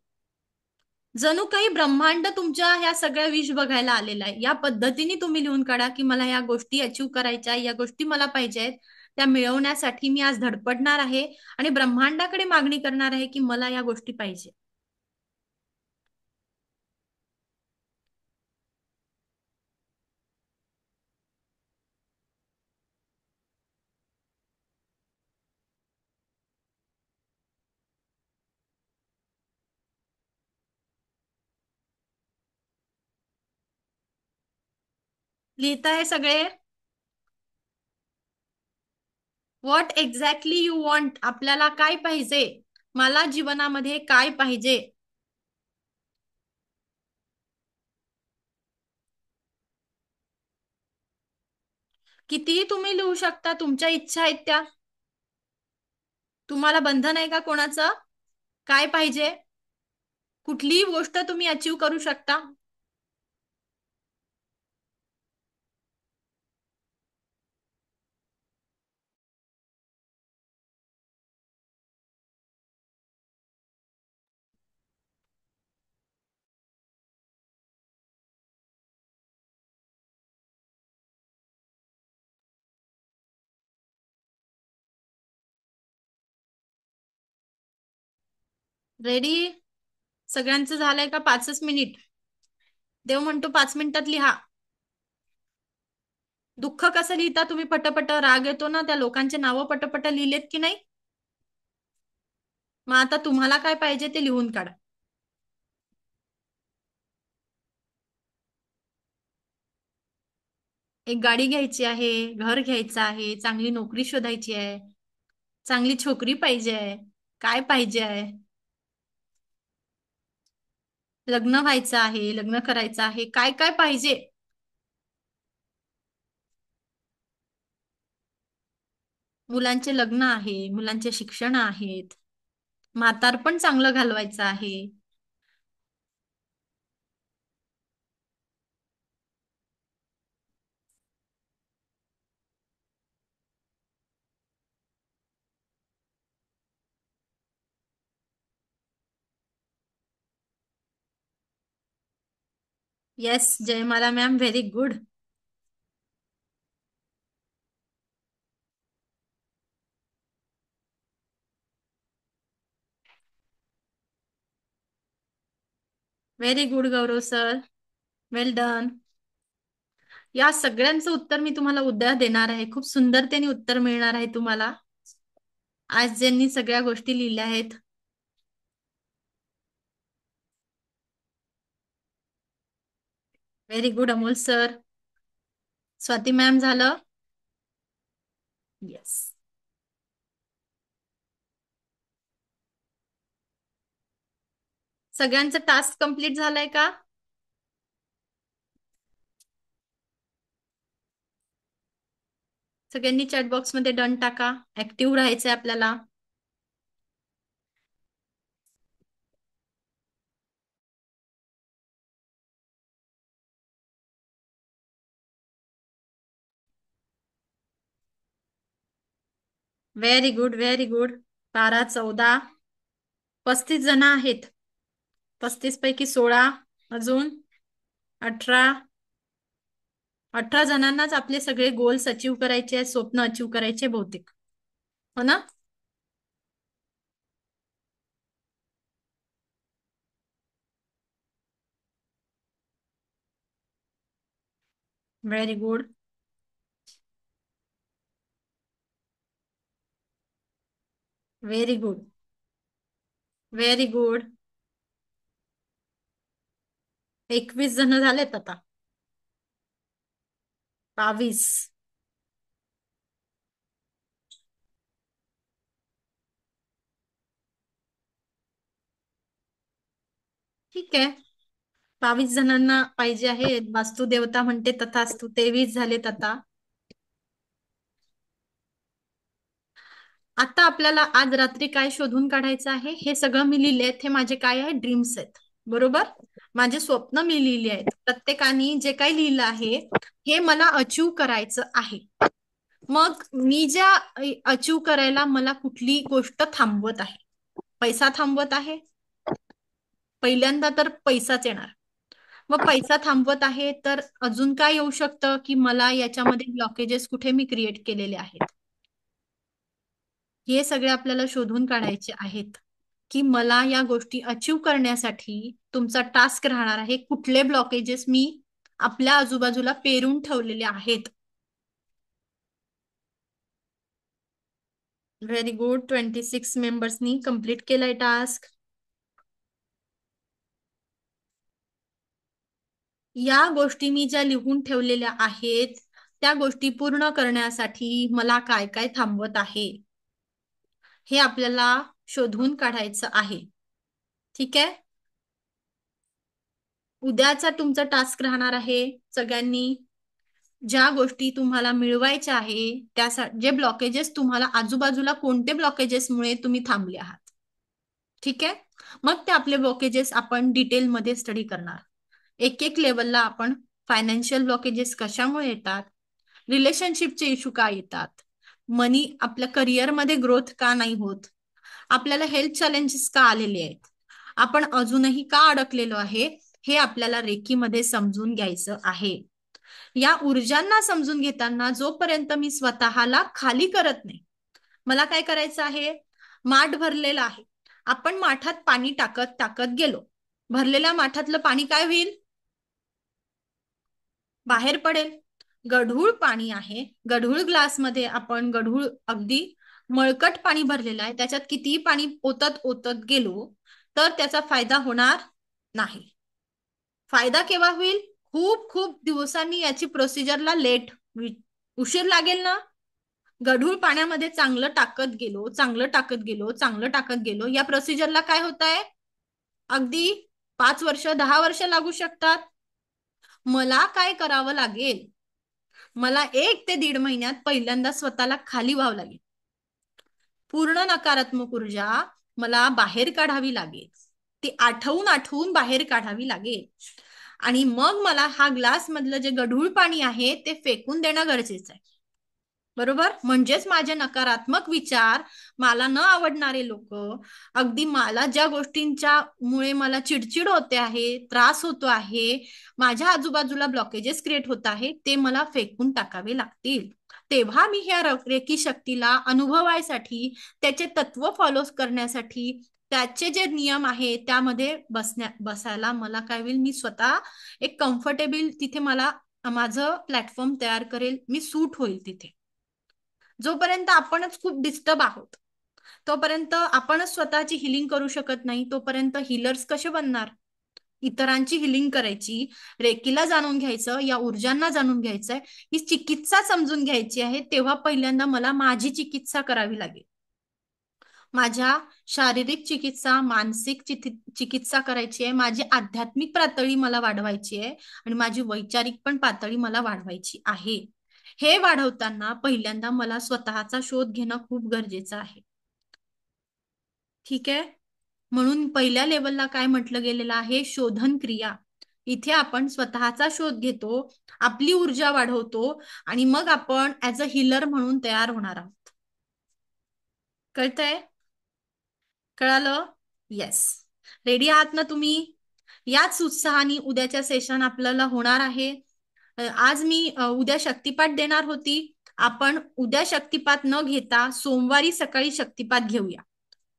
जणू काही ब्रह्मांड तुमच्या ह्या सगळ्या विश बघायला आलेला आहे. या पद्धतीने तुम्ही लिहून काढा की मला या गोष्टी अचीव करायच्या, या गोष्टी मला पाहिजे आहेत, त्या मिळवण्यासाठी मी आज धडपडणार आहे आणि ब्रह्मांडाकडे मागणी करणार आहे की मला या गोष्टी पाहिजे. लिहिताय सगळे? What exactly you want. आपल्याला काय पाहिजे? मला जीवनामध्ये काय पाहिजे? कितीही तुम्ही लिहू शकता, तुमच्या इच्छा आहेत त्या. तुम्हाला बंधन आहे का कोणाचं? काय पाहिजे? कुठलीही गोष्ट तुम्ही अचीव करू शकता. रेडी? सगळ्यांचं झालंय का? 5च मिनिट. देव म्हणतो 5 मिनिटात लिहा. दुःख कसं लिहिता तुम्ही? पटपट. राग येतो ना, त्या लोकांचे नावं पटपट लिहिलेत की नाही? मग आता तुम्हाला काय पाहिजे ते लिहून काढा. एक गाडी घ्यायची आहे, घर घ्यायचं आहे, चांगली नोकरी शोधायची आहे, चांगली छोकरी पाहिजे आहे, काय पाहिजे आहे? लग्न व्हायचं आहे, लग्न करायचं आहे, काय काय पाहिजे? मुलांचे लग्न आहे, मुलांचे शिक्षण आहेत, म्हातारपण चांगलं घालवायचं आहे. Yes Jayamala ma'am, very good. Very good Gaurav sir, well done. या सगळ्यांचं उत्तर मी तुम्हाला उद्या देणार आहे. खूप सुंदरतेने उत्तर मिळणार आहे तुम्हाला, आज ज्यांनी सगळ्या गोष्टी लिहिल्या आहेत. Very good Amol sir. Swati ma'am झालं. येस. सगळ्यांचं टास्क कंप्लीट झालंय का? सगळ्यांनी चॅट बॉक्स मध्ये डन टाका. ऍक्टिव्ह राहायचंय आपल्याला. Very good, very good. 12, 14, 35 जण आहेत. 35 पैकी 16, अजून 18. 18 जणांनाच आपले सगळे गोल्स अचीव करायचे, स्वप्न अचीव करायचे बहुतेक, हो ना? Very good. Very good, very good. 21 जण झालेत आता. 22. ठीक आहे, 22 जणांना पाहिजे आहे. वास्तुदेवता म्हणते तथास्तु. 23 झालेत आता. आता आपल्याला आज रात्री काय शोधून काढायचं आहे, हे सगळं मी लिहिले आहेत. हे माझे काय आहे, ड्रीम्स आहेत, बरोबर? माझे स्वप्न मी लिहिले आहेत. प्रत्येकाने जे काही लिहिलं आहे हे मला अचीव करायचं आहे. मग मी ज्या अचीव करायला मला कुठली गोष्ट थांबवत आहे? पैसा थांबवत आहे. पहिल्यांदा तर पैसाच येणार. मग पैसा थांबवत आहे तर अजून काय येऊ शकतं की मला याच्यामध्ये ब्लॉकेजेस कुठे मी क्रिएट केलेले आहेत, हे सगळे आपल्याला शोधून काढायचे आहेत. की मला या गोष्टी अचीव करण्यासाठी तुमचा टास्क राहणार आहे, कुठले ब्लॉकेजेस मी आपल्या आजूबाजूला पेरून ठेवलेले आहेत. Very good. 26 मेंबर्सनी कंप्लीट केलाय टास्क. या गोष्टी मी ज्या लिहून ठेवलेल्या आहेत त्या गोष्टी पूर्ण करण्यासाठी मला काय काय थांबवत आहे हे आपल्याला शोधून काढायचं आहे. ठीक आहे, उद्याचा तुमचा टास्क राहणार आहे सगळ्यांनी ज्या गोष्टी तुम्हाला मिळवायच्या आहे त्यासाठी जे ब्लॉकेजेस तुम्हाला आजूबाजूला कोणते ब्लॉकेजेसमुळे तुम्ही थांबले आहात. ठीक आहे, मग ते आपले ब्लॉकेजेस आपण डिटेलमध्ये स्टडी करणार. एक एक लेवलला आपण फायनान्शियल ब्लॉकेजेस कशामुळे येतात, रिलेशनशिपचे इश्यू का येतात, मनी आपल्या करिअरमध्ये ग्रोथ का नाही होत, आपल्याला हेल्थ चॅलेंजेस का आलेले आहेत, आपण अजूनही का अडकलेलो आहे, हे आपल्याला रेकीमध्ये समजून घ्यायचं आहे. या ऊर्जांना समजून घेताना जोपर्यंत मी स्वतःला खाली करत नाही, मला काय करायचं आहे, माठ भरलेला आहे, आपण माठात पाणी टाकत टाकत गेलो, भरलेल्या माठातलं पाणी काय होईल, बाहेर पडेल. गढूळ पाणी आहे, गढूळ ग्लासमध्ये आपण गढूळ अगदी मळकट पाणी भरलेलं आहे, त्याच्यात कितीही पाणी ओतत ओतत गेलो तर त्याचा फायदा होणार नाही. फायदा केव्हा होईल, खूप खूप दिवसांनी याची प्रोसिजरला उशीर लागेल ना. गढूळ पाण्यामध्ये चांगलं टाकत गेलो चांगलं टाकत गेलो चांगलं टाकत गेलो, या प्रोसिजरला काय होत आहे, अगदी 5 वर्ष 10 वर्ष लागू शकतात. मला काय करावं लागेल, मला 1 ते 1.5 महिन्यात पहिल्यांदा स्वतःला खाली व्हावं लागेल. पूर्ण नकारात्मक ऊर्जा मला बाहेर काढावी लागेल, ती आठवून आठवून बाहेर काढावी लागेल. आणि मग मला हा ग्लास मधलं जे गढूळ पाणी आहे ते फेकून देणं गरजेचं आहे. बरोबर. म्हणजेच माझे नकारात्मक विचार, मला न आवडणारे लोक, अगदी मला ज्या गोष्टींच्या मुळे मला चिडचिड होते आहे, त्रास होतो आहे, माझ्या आजूबाजूला ब्लॉकेजेस क्रिएट होत आहे, ते मला फेकून टाकावे लागतील. तेव्हा मी ह्या रेकी शक्तीला अनुभवायसाठी, त्याचे तत्व फॉलो करण्यासाठी, त्याचे जे नियम आहे त्यामध्ये बसायला मला काय होईल, मी स्वतः एक कम्फर्टेबल तिथे मला माझं प्लॅटफॉर्म तयार करेल, मी सूट होईल तिथे. जोपर्यंत आपणच खूप डिस्टर्ब आहोत, तोपर्यंत आपणच स्वतःची हिलिंग करू शकत नाही, तोपर्यंत हिलर्स कसे बनणार? इतरांची हिलिंग करायची, रेकीला जाणून घ्यायचं, या ऊर्जांना जाणून घ्यायचंय, ही चिकित्सा समजून घ्यायची आहे. तेव्हा पहिल्यांदा मला माझी चिकित्सा करावी लागेल. माझ्या शारीरिक चिकित्सा, मानसिक चिकित्सा करायची आहे, माझी आध्यात्मिक पातळी मला वाढवायची आहे आणि माझी वैचारिक पण पातळी मला वाढवायची आहे. हे वाढवताना पहिल्यांदा मला स्वतःचा शोध घेणं खूप गरजेचं आहे. ठीक आहे. म्हणून पहिल्या लेवलला काय म्हटलं गेलेलं आहे, शोधन क्रिया. इथे आपण स्वतःचा शोध घेतो, आपली ऊर्जा वाढवतो आणि मग आपण ऍज अ हिलर म्हणून तयार होणार आहोत. कळतंय? कळालं? येस. रेडी आहात ना तुम्ही? याच उत्साहाने उद्याच्या सेशन आपल्याला होणार आहे. आज मी उद्या शक्तिपाठ देणार होती. आपण उद्या शक्तिपाठ न घेता सोमवारी सकाळी शक्तिपाठ घेऊया.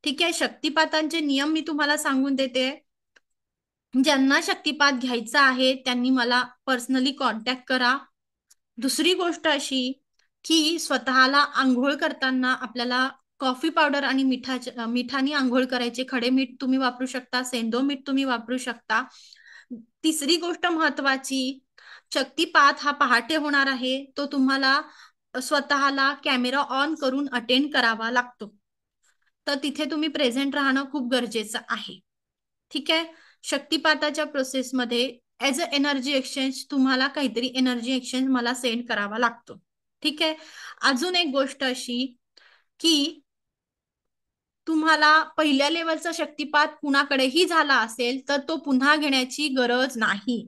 ठीक आहे. शक्तिपाठांचे नियम मी तुम्हाला सांगून देते. ज्यांना शक्तिपाठ घ्यायचा आहे त्यांनी मला पर्सनली कॉन्टॅक्ट करा. दुसरी गोष्ट अशी की स्वतःला आंघोळ करताना आपल्याला कॉफी पावडर आणि मिठाने आंघोळ करायचे. खडे मीठ तुम्ही वापरू शकता, सेंधव मीठ तुम्ही वापरू शकता. तिसरी गोष्ट महत्वाची, शक्तिपाठ हा पहाटे होणार आहे, तो तुम्हाला स्वतःला कॅमेरा ऑन करून अटेंड करावा लागतो. तर तिथे तुम्ही प्रेझेंट राहणं खूप गरजेचं आहे. ठीक आहे. शक्तिपाठाच्या प्रोसेसमध्ये ऍज अ एनर्जी एक्सचेंज तुम्हाला काहीतरी एनर्जी एक्सचेंज मला सेंड करावा लागतो. ठीक आहे. अजून एक गोष्ट अशी की तुम्हाला पहिल्या लेवलचा शक्तिपाठ कुणाकडेही झाला असेल तर तो पुन्हा घेण्याची गरज नाही.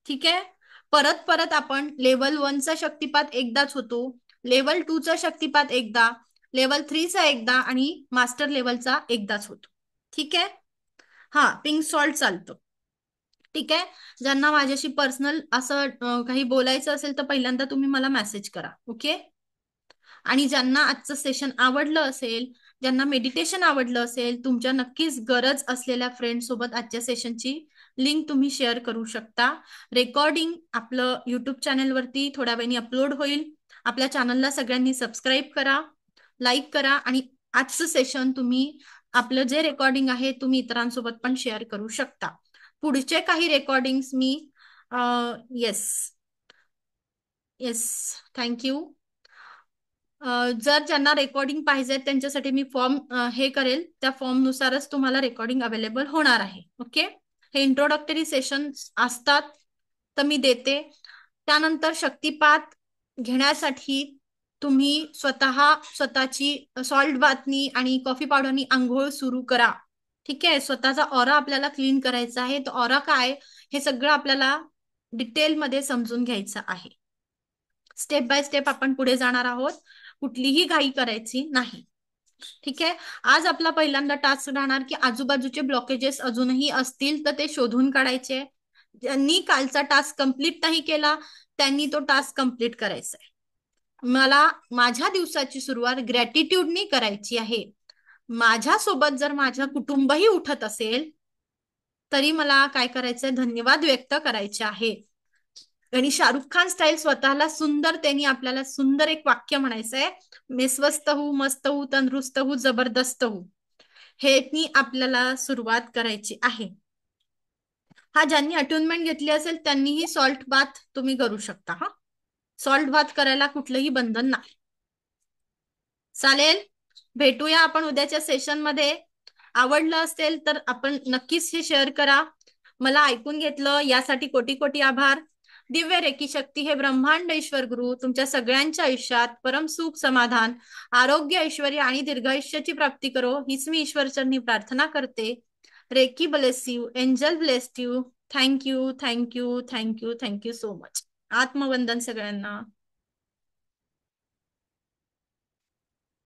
ठीक आहे. परत परत आपण लेवल 1चा शक्तिपाठ एकदाच होतो, लेवल 2चा शक्तिपाठ एकदा, लेवल 3चा एकदा आणि मास्टर लेवलचा एकदाच होतो. ठीक आहे. हा, पिंक सॉल्ट चालतो. ठीक आहे. ज्यांना माझ्याशी पर्सनल असं काही बोलायचं असेल तर पहिल्यांदा तुम्ही मला मेसेज करा. ओके. आणि ज्यांना आजचं सेशन आवडलं असेल, ज्यांना मेडिटेशन आवडलं असेल, तुमच्या नक्कीच गरज असलेल्या फ्रेंड सोबत आजच्या सेशनची लिंक तुम्ही शेअर करू शकता. रेकॉर्डिंग आपलं युट्यूब चॅनलवरती थोड्या वेळाने अपलोड होईल. आपल्या चॅनलला सगळ्यांनी सबस्क्राईब करा, लाईक करा आणि आजचं सेशन तुम्ही आपलं जे रेकॉर्डिंग आहे तुम्ही इतरांसोबत पण शेअर करू शकता. पुढचे काही रेकॉर्डिंग्स मी येस थँक्यू. जर ज्यांना रेकॉर्डिंग पाहिजे त्यांच्यासाठी मी फॉर्म हे करेल, त्या फॉर्म नुसारच तुम्हाला रेकॉर्डिंग अवेलेबल होणार आहे. ओके. हे इंट्रोडक्टरी सेशन असतात तर मी देते. त्यानंतर शक्तिपाठ घेण्यासाठी तुम्ही स्वतःची सॉल्ट बाथनी आणि कॉफी पावडरनी आंघोळ सुरू करा. ठीक आहे. स्वतःचा ऑरा आपल्याला क्लीन करायचा आहे. तो ऑरा काय हे सगळं आपल्याला डिटेलमध्ये समजून घ्यायचं आहे. स्टेप बाय स्टेप आपण पुढे जाणार आहोत. कुठलीही घाई करायची नाही. ठीक आहे. आज आपला पहिल्यांदा टास्क राहणार की आजूबाजूचे ब्लॉकेजेस अजूनही असतील तर ते शोधून काढायचे. ज्यांनी कालचा टास्क कंप्लीट नाही केला त्यांनी तो टास्क कंप्लीट करायचा आहे. मला माझ्या दिवसाची सुरुवात ग्रॅटिट्यूडनी करायची आहे. माझ्यासोबत जर माझं कुटुंबही उठत असेल तरी मला काय करायचंय, धन्यवाद व्यक्त करायचे आहे. आणि शाहरुख खान स्टाईल स्वतःला सुंदर, त्यांनी आपल्याला सुंदर एक वाक्य म्हणायचंय, मैं स्वस्थ हूं, मस्त हूं, तंदुरुस्त हूं, जबरदस्त हूं. हे आपल्याला सुरुवात करायची आहे. हा, ज्यांनी अट्युनमेंट घेतली असेल त्यांनीही सॉल्ट बाथ तुम्ही करू शकता. हा, सॉल्ट बाथ करायला कुठलंही बंधन नाही. चालेल. भेटूया आपण उद्याच्या सेशन मध्ये. आवडलं असेल तर आपण नक्कीच हे शेअर करा. मला ऐकून घेतलं यासाठी कोटी कोटी आभार. दिव्य रेकी शक्ती हे ब्रह्मांड ईश्वर गुरु तुमच्या सगळ्यांच्या आयुष्यात परम सुख, समाधान, आरोग्य, ऐश्वर्य आणि दीर्घायुष्याची प्राप्ती करो हीच मी ईश्वरचरणी प्रार्थना करते. Reiki bless you, angel bless you. Thank you, thank you, thank you, thank you so much. आत्मवंदन सगळ्यांना.